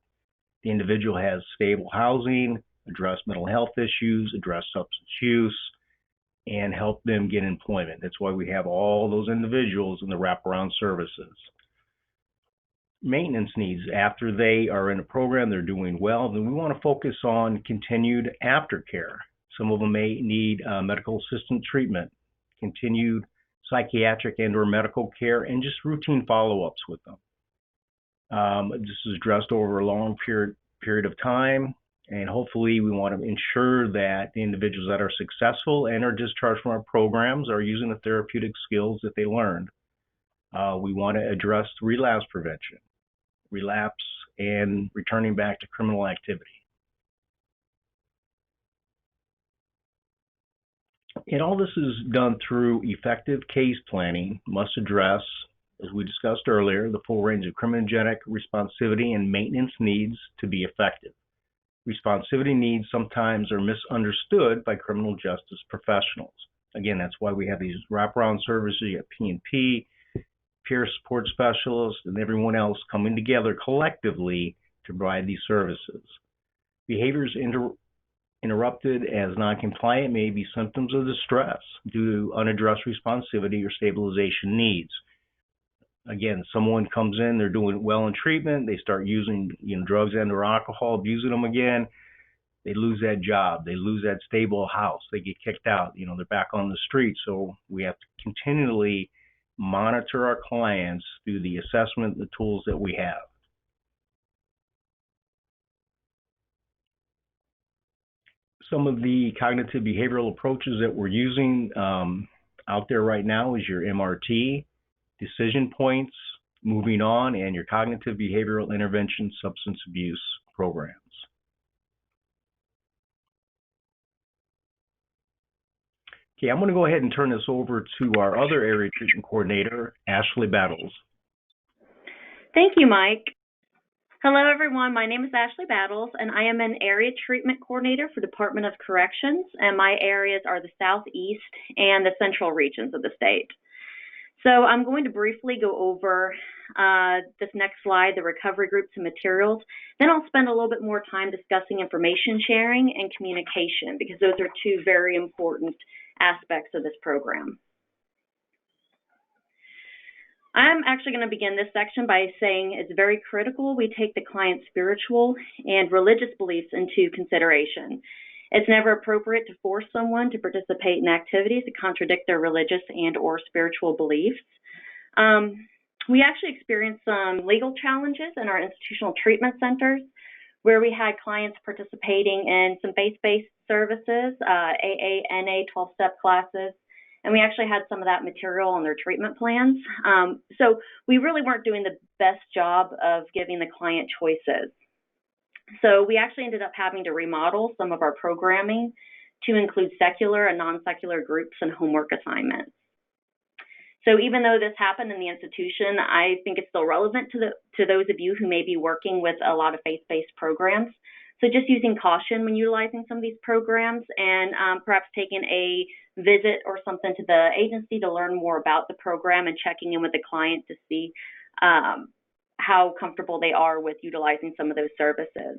the individual has stable housing, address mental health issues, address substance use, and help them get employment. That's why we have all those individuals in the wraparound services. Maintenance needs, after they are in a program, they're doing well, then we want to focus on continued aftercare. Some of them may need medical assistant treatment, continued psychiatric and or medical care, and just routine follow-ups with them. This is addressed over a long period of time. And hopefully we want to ensure that the individuals that are successful and are discharged from our programs are using the therapeutic skills that they learned. We want to address relapse prevention, relapse and returning back to criminal activity. And all this is done through effective case planning, must address, as we discussed earlier, the full range of criminogenic responsivity and maintenance needs to be effective. Responsivity needs sometimes are misunderstood by criminal justice professionals. Again, that's why we have these wraparound services. You have P&P, peer support specialists, and everyone else coming together collectively to provide these services. Behaviors interrupted as non-compliant may be symptoms of distress due to unaddressed responsivity or stabilization needs. Again, someone comes in, they're doing well in treatment, they start using drugs and or alcohol, abusing them again, they lose that job, they lose that stable house, they get kicked out, they're back on the street. So we have to continually monitor our clients through the assessment, the tools that we have. Some of the cognitive behavioral approaches that we're using out there right now is your MRT, decision points, moving on, and your cognitive behavioral intervention substance abuse programs. Okay, I'm going to go ahead and turn this over to our other area treatment coordinator, Ashley Battles.
Thank you, Mike. Hello, everyone. My name is Ashley Battles, and I am an area treatment coordinator for Department of Corrections, and my areas are the Southeast and the Central regions of the state. So I'm going to briefly go over this next slide, the recovery groups and materials. Then I'll spend a little bit more time discussing information sharing and communication, because those are two very important aspects of this program. I'm actually going to begin this section by saying it's very critical we take the client's spiritual and religious beliefs into consideration. It's never appropriate to force someone to participate in activities that contradict their religious and or spiritual beliefs. We actually experienced some legal challenges in our institutional treatment centers where we had clients participating in some faith-based services, AA, NA, 12-step classes, and we actually had some of that material on their treatment plans. So we really weren't doing the best job of giving the client choices. So we actually ended up having to remodel some of our programming to include secular and non-secular groups and homework assignments. So even though this happened in the institution, I think it's still relevant to those of you who may be working with a lot of faith-based programs. So just using caution when utilizing some of these programs, and perhaps taking a visit or something to the agency to learn more about the program and checking in with the client to see how comfortable they are with utilizing some of those services.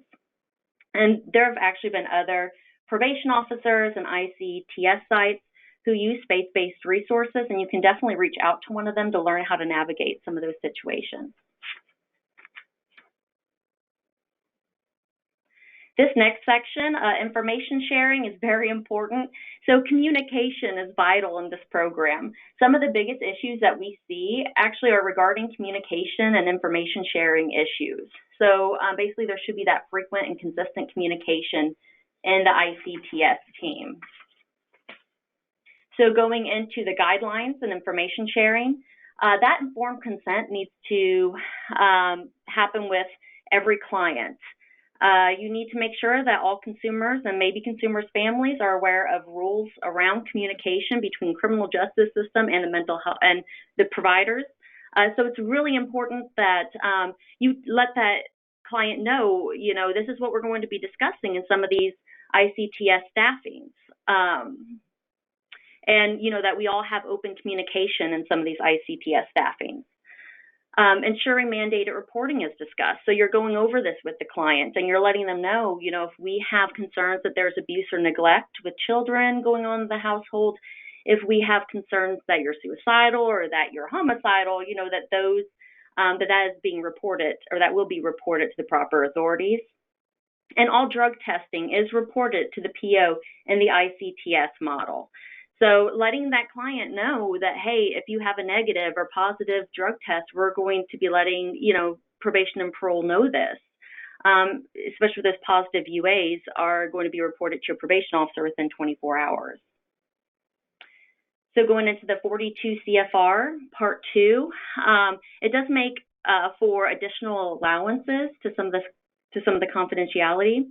And there have actually been other probation officers and ICTS sites who use faith-based resources, and you can definitely reach out to one of them to learn how to navigate some of those situations. This next section, information sharing, is very important. So communication is vital in this program. Some of the biggest issues that we see actually are regarding communication and information sharing issues. So basically there should be that frequent and consistent communication in the ICTS team. So going into the guidelines and information sharing, that informed consent needs to happen with every client. You need to make sure that all consumers and maybe consumers' families are aware of rules around communication between criminal justice system and the mental health and the providers. So it's really important that you let that client know, this is what we're going to be discussing in some of these ICTS staffings. And, that we all have open communication in some of these ICTS staffings. Ensuring mandated reporting is discussed. So you're going over this with the client and you're letting them know, if we have concerns that there's abuse or neglect with children going on in the household, if we have concerns that you're suicidal or that you're homicidal, that those, that is being reported, or that will be reported to the proper authorities. And all drug testing is reported to the PO in the ICTS model. So letting that client know that, hey, if you have a negative or positive drug test, we're going to be letting, probation and parole know this. especially those positive UAs, are going to be reported to your probation officer within 24 hours. So going into the 42 CFR Part 2, it does make for additional allowances to some of the confidentiality.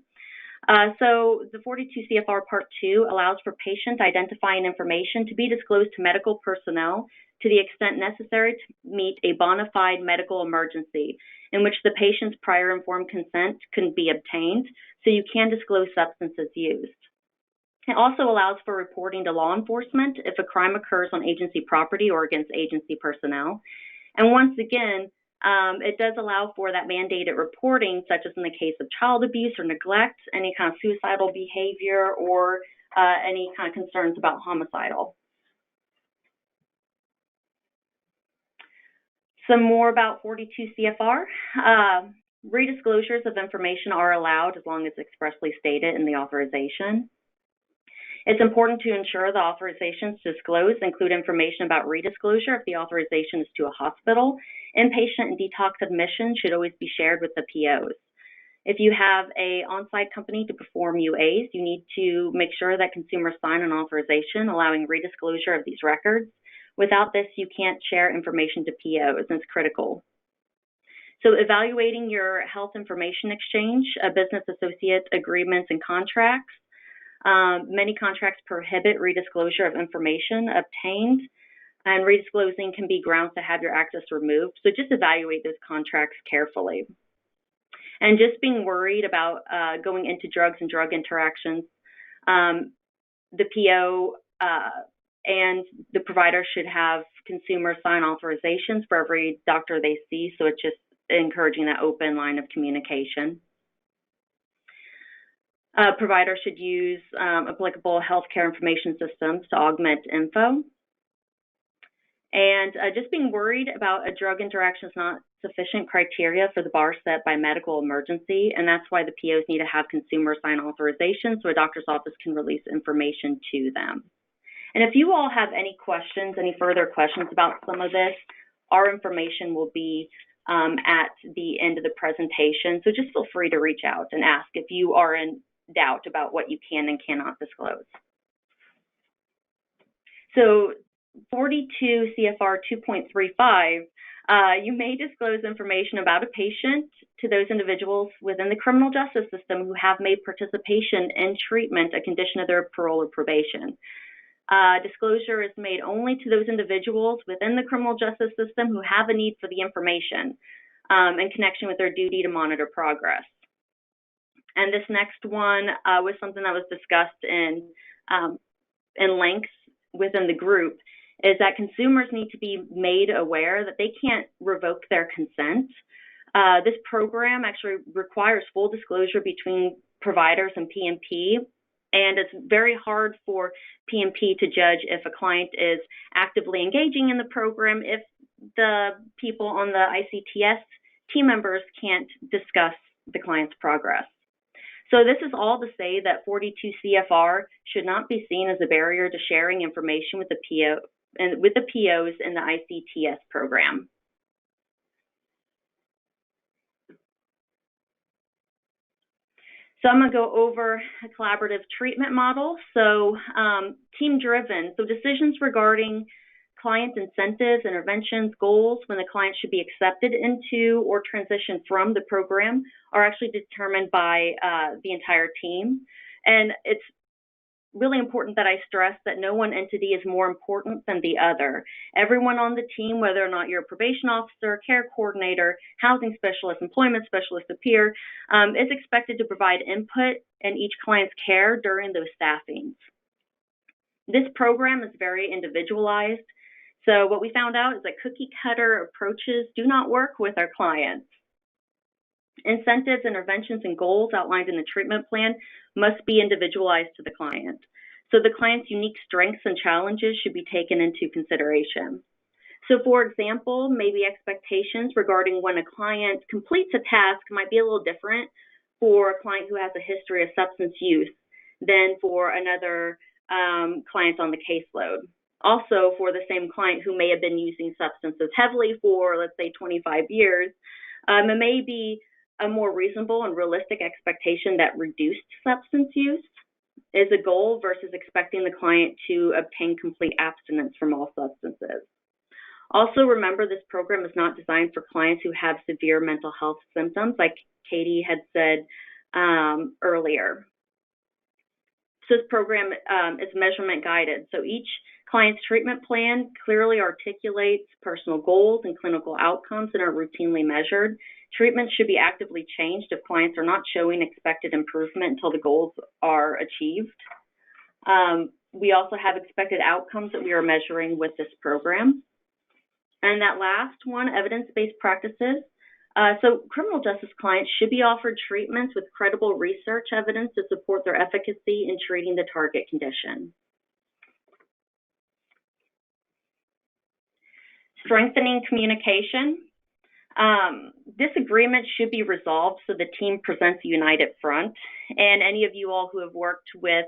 So the 42 CFR Part 2 allows for patient identifying information to be disclosed to medical personnel to the extent necessary to meet a bona fide medical emergency in which the patient's prior informed consent can be obtained, so you can disclose substances used. It also allows for reporting to law enforcement if a crime occurs on agency property or against agency personnel. And once again, it does allow for that mandated reporting, such as in the case of child abuse or neglect, any kind of suicidal behavior, or any kind of concerns about homicidal. Some more about 42 CFR. Redisclosures of information are allowed as long as expressly stated in the authorization. It's important to ensure the authorizations disclosed include information about redisclosure if the authorization is to a hospital. Inpatient and detox admission should always be shared with the POs. If you have an on-site company to perform UAs, you need to make sure that consumers sign an authorization allowing redisclosure of these records. Without this, you can't share information to POs, and it's critical. So evaluating your health information exchange, business associate agreements and contracts. Many contracts prohibit redisclosure of information obtained, and redisclosing can be grounds to have your access removed. So just evaluate those contracts carefully. And just being worried about going into drugs and drug interactions, the PO and the provider should have consumers sign authorizations for every doctor they see. So it's just encouraging that open line of communication. Providers should use applicable healthcare information systems to augment info. And just being worried about a drug interaction is not sufficient criteria for the bar set by medical emergency, and that's why the POs need to have consumers sign authorization so a doctor's office can release information to them. And if you all have any questions, any further questions about some of this, our information will be at the end of the presentation. So just feel free to reach out and ask if you are in doubt about what you can and cannot disclose. So 42 CFR 2.35, you may disclose information about a patient to those individuals within the criminal justice system who have made participation in treatment a condition of their parole or probation. Disclosure is made only to those individuals within the criminal justice system who have a need for the information in connection with their duty to monitor progress. And this next one was something that was discussed in length within the group, is that consumers need to be made aware that they can't revoke their consent. This program actually requires full disclosure between providers and PMP, and it's very hard for PMP to judge if a client is actively engaging in the program if the people on the ICTS team members can't discuss the client's progress. So this is all to say that 42 CFR should not be seen as a barrier to sharing information with the PO and with the POs in the ICTS program. So I'm going to go over a collaborative treatment model. So team-driven, so decisions regarding client incentives, interventions, goals, when the client should be accepted into or transitioned from the program are actually determined by the entire team. And it's really important that I stress that no one entity is more important than the other. Everyone on the team, whether or not you're a probation officer, care coordinator, housing specialist, employment specialist, a peer, is expected to provide input in each client's care during those staffings. This program is very individualized. So what we found out is that cookie cutter approaches do not work with our clients. Incentives, interventions, and goals outlined in the treatment plan must be individualized to the client. So the client's unique strengths and challenges should be taken into consideration. So for example, maybe expectations regarding when a client completes a task might be a little different for a client who has a history of substance use than for another client on the caseload. Also, for the same client who may have been using substances heavily for, let's say, 25 years, it may be a more reasonable and realistic expectation that reduced substance use is a goal versus expecting the client to obtain complete abstinence from all substances. Also, remember, this program is not designed for clients who have severe mental health symptoms, like Katie had said earlier. So this program is measurement guided. So each client's treatment plan clearly articulates personal goals and clinical outcomes that are routinely measured. Treatments should be actively changed if clients are not showing expected improvement until the goals are achieved. We also have expected outcomes that we are measuring with this program. And that last one, evidence-based practices. So criminal justice clients should be offered treatments with credible research evidence to support their efficacy in treating the target condition. Strengthening communication. Disagreements should be resolved so the team presents a united front. And any of you all who have worked with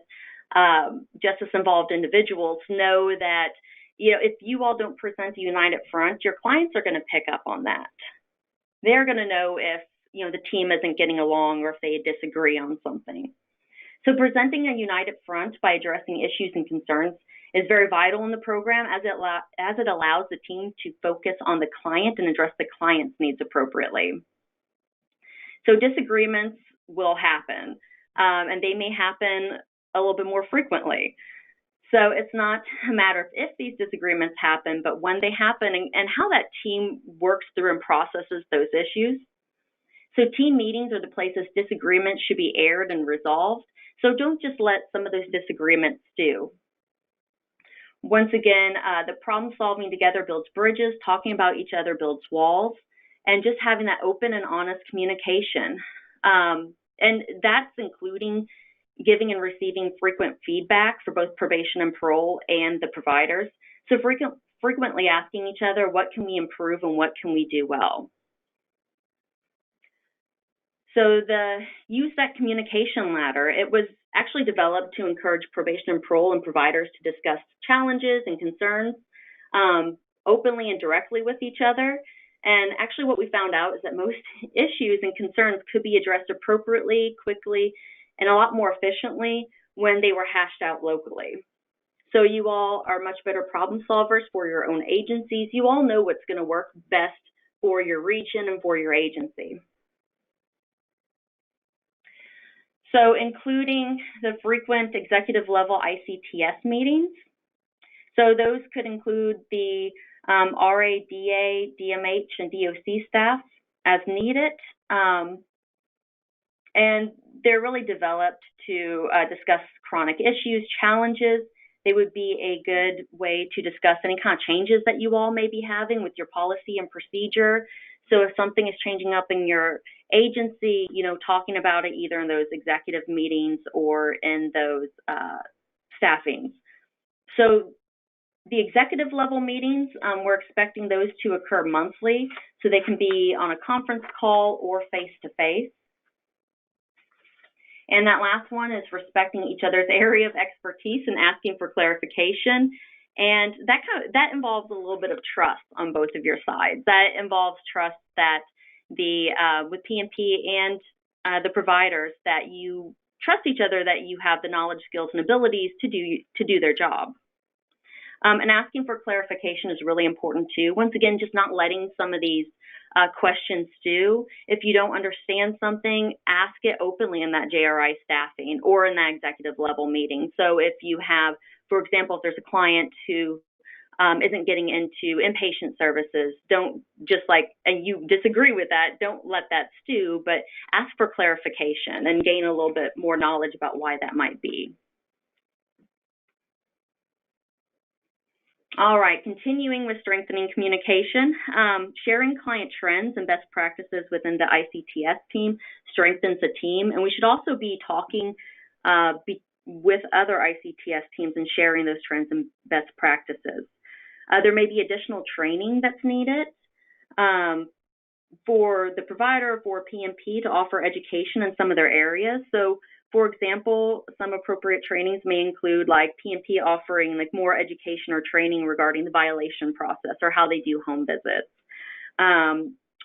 justice-involved individuals know that, you know, if you all don't present a united front, your clients are going to pick up on that. They're going to know if, you know, the team isn't getting along or if they disagree on something. So presenting a united front by addressing issues and concerns is very vital in the program, as it allows the team to focus on the client and address the client's needs appropriately. So disagreements will happen, and they may happen a little bit more frequently. So it's not a matter of if these disagreements happen, but when they happen and how that team works through and processes those issues. So team meetings are the places disagreements should be aired and resolved. So don't just let some of those disagreements stew. Once again, the problem solving together builds bridges, talking about each other builds walls, and just having that open and honest communication. And that's including giving and receiving frequent feedback for both probation and parole and the providers. So frequently asking each other, what can we improve and what can we do well? So use that communication ladder. It was actually developed to encourage probation and parole and providers to discuss challenges and concerns openly and directly with each other. And actually what we found out is that most issues and concerns could be addressed appropriately, quickly, and a lot more efficiently when they were hashed out locally. So you all are much better problem solvers for your own agencies. You all know what's going to work best for your region and for your agency. So including the frequent executive level ICTS meetings. So those could include the RA, DA, DMH, and DOC staff as needed. And they're really developed to discuss chronic issues, challenges. They would be a good way to discuss any kind of changes that you all may be having with your policy and procedure. So if something is changing up in your agency, you know, talking about it either in those executive meetings or in those staffings. So the executive level meetings, we're expecting those to occur monthly, so they can be on a conference call or face-to-face. And that last one is respecting each other's area of expertise and asking for clarification. And that involves a little bit of trust on both of your sides. That involves trust that with PNP and the providers, that you trust each other, that you have the knowledge, skills, and abilities to do their job. And asking for clarification is really important too. Once again, just not letting some of these questions stew. If you don't understand something, ask it openly in that JRI staffing or in that executive level meeting. So if you have, for example, if there's a client who isn't getting into inpatient services, don't just and you disagree with that, don't let that stew, but ask for clarification and gain a little bit more knowledge about why that might be. All right, continuing with strengthening communication, sharing client trends and best practices within the ICTS team strengthens the team, and we should also be talking with other ICTS teams and sharing those trends and best practices. There may be additional training that's needed for the provider, for PNP to offer education in some of their areas. So, for example, some appropriate trainings may include PNP offering more education or training regarding the violation process or how they do home visits.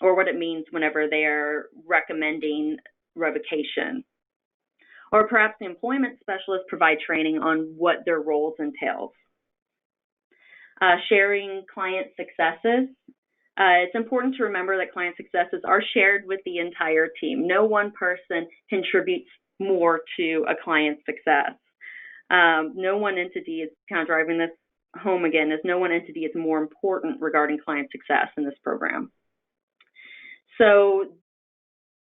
or what it means whenever they're recommending revocation. Or perhaps the employment specialist provide training on what their roles entails. Sharing client successes. It's important to remember that client successes are shared with the entire team. No one person contributes more to a client's success. No one entity is kind of driving this home again, as no one entity is more important regarding client success in this program. So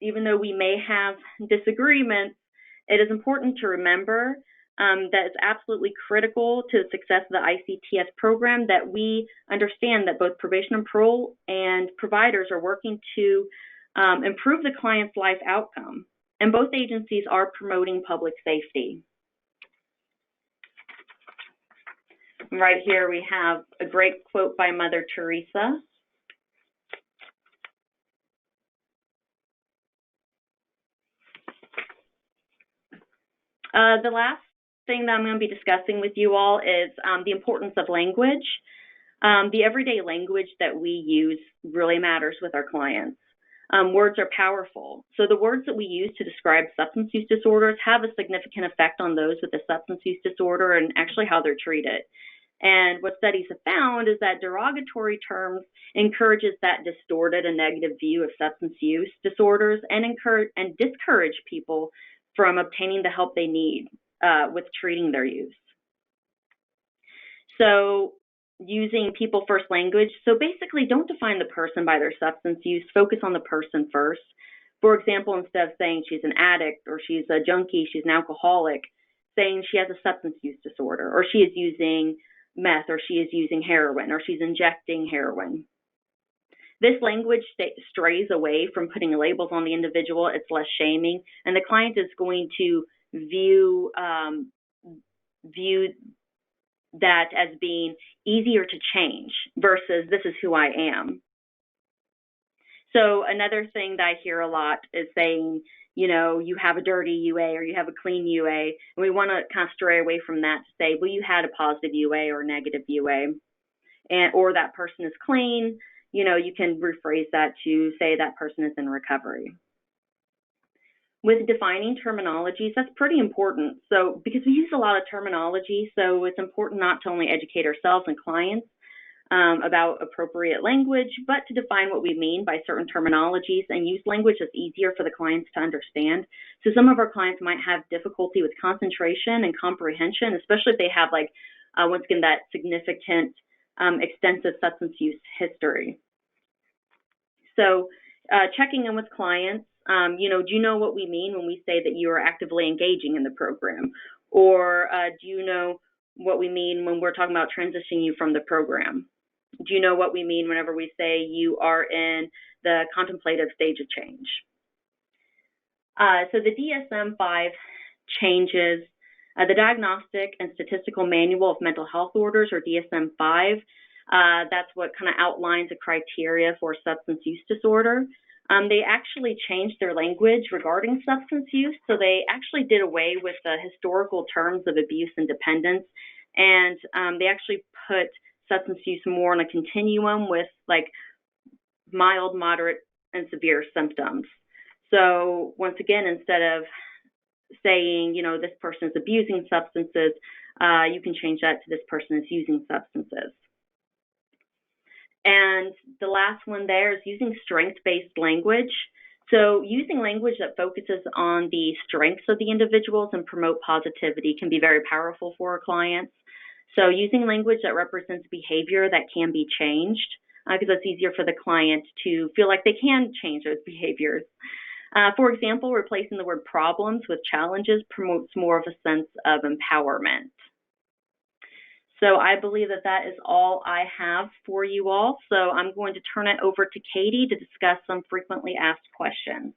even though we may have disagreements, it is important to remember that it's absolutely critical to the success of the ICTS program that we understand that both probation and parole and providers are working to improve the client's life outcome. And both agencies are promoting public safety. Right here we have a great quote by Mother Teresa. The last thing that I'm going to be discussing with you all is the importance of language. The everyday language that we use really matters with our clients. Words are powerful. So the words that we use to describe substance use disorders have a significant effect on those with a substance use disorder and actually how they're treated. And what studies have found is that derogatory terms encourages that distorted and negative view of substance use disorders and discourage people from obtaining the help they need with treating their use. So using people first language. So basically don't define the person by their substance use, focus on the person first. For example, instead of saying she's an addict or she's a junkie, she's an alcoholic, saying she has a substance use disorder or she is using meth or she is using heroin or she's injecting heroin. This language strays away from putting labels on the individual. It's less shaming, and the client is going to view that as being easier to change versus this is who I am. So another thing that I hear a lot is saying, you know, you have a dirty UA or you have a clean UA, and we want to kind of stray away from that to say, well, you had a positive UA or a negative UA, or that person is clean. You know, you can rephrase that to say that person is in recovery. With defining terminologies, that's pretty important. So because we use a lot of terminology, so it's important not to only educate ourselves and clients about appropriate language, but to define what we mean by certain terminologies and use language that's easier for the clients to understand. So some of our clients might have difficulty with concentration and comprehension, especially if they have, like, once again, that significant extensive substance use history. So checking in with clients, you know, do you know what we mean when we say that you are actively engaging in the program? Or do you know what we mean when we're talking about transitioning you from the program? Do you know what we mean whenever we say you are in the contemplative stage of change? So the DSM-5 changes the Diagnostic and Statistical Manual of Mental Health Orders, or DSM-5. That's what kind of outlines the criteria for substance use disorder. They actually changed their language regarding substance use, so they actually did away with the historical terms of abuse and dependence, and they actually put substance use more on a continuum with, like, mild, moderate, and severe symptoms. So once again, instead of saying, you know, this person is abusing substances, you can change that to this person is using substances. And the last one there is using strength-based language. So using language that focuses on the strengths of the individuals and promote positivity can be very powerful for our clients. So using language that represents behavior that can be changed, because it's easier for the client to feel like they can change those behaviors. For example, replacing the word problems with challenges promotes more of a sense of empowerment. So I believe that that is all I have for you all. So I'm going to turn it over to Katie to discuss some frequently asked questions.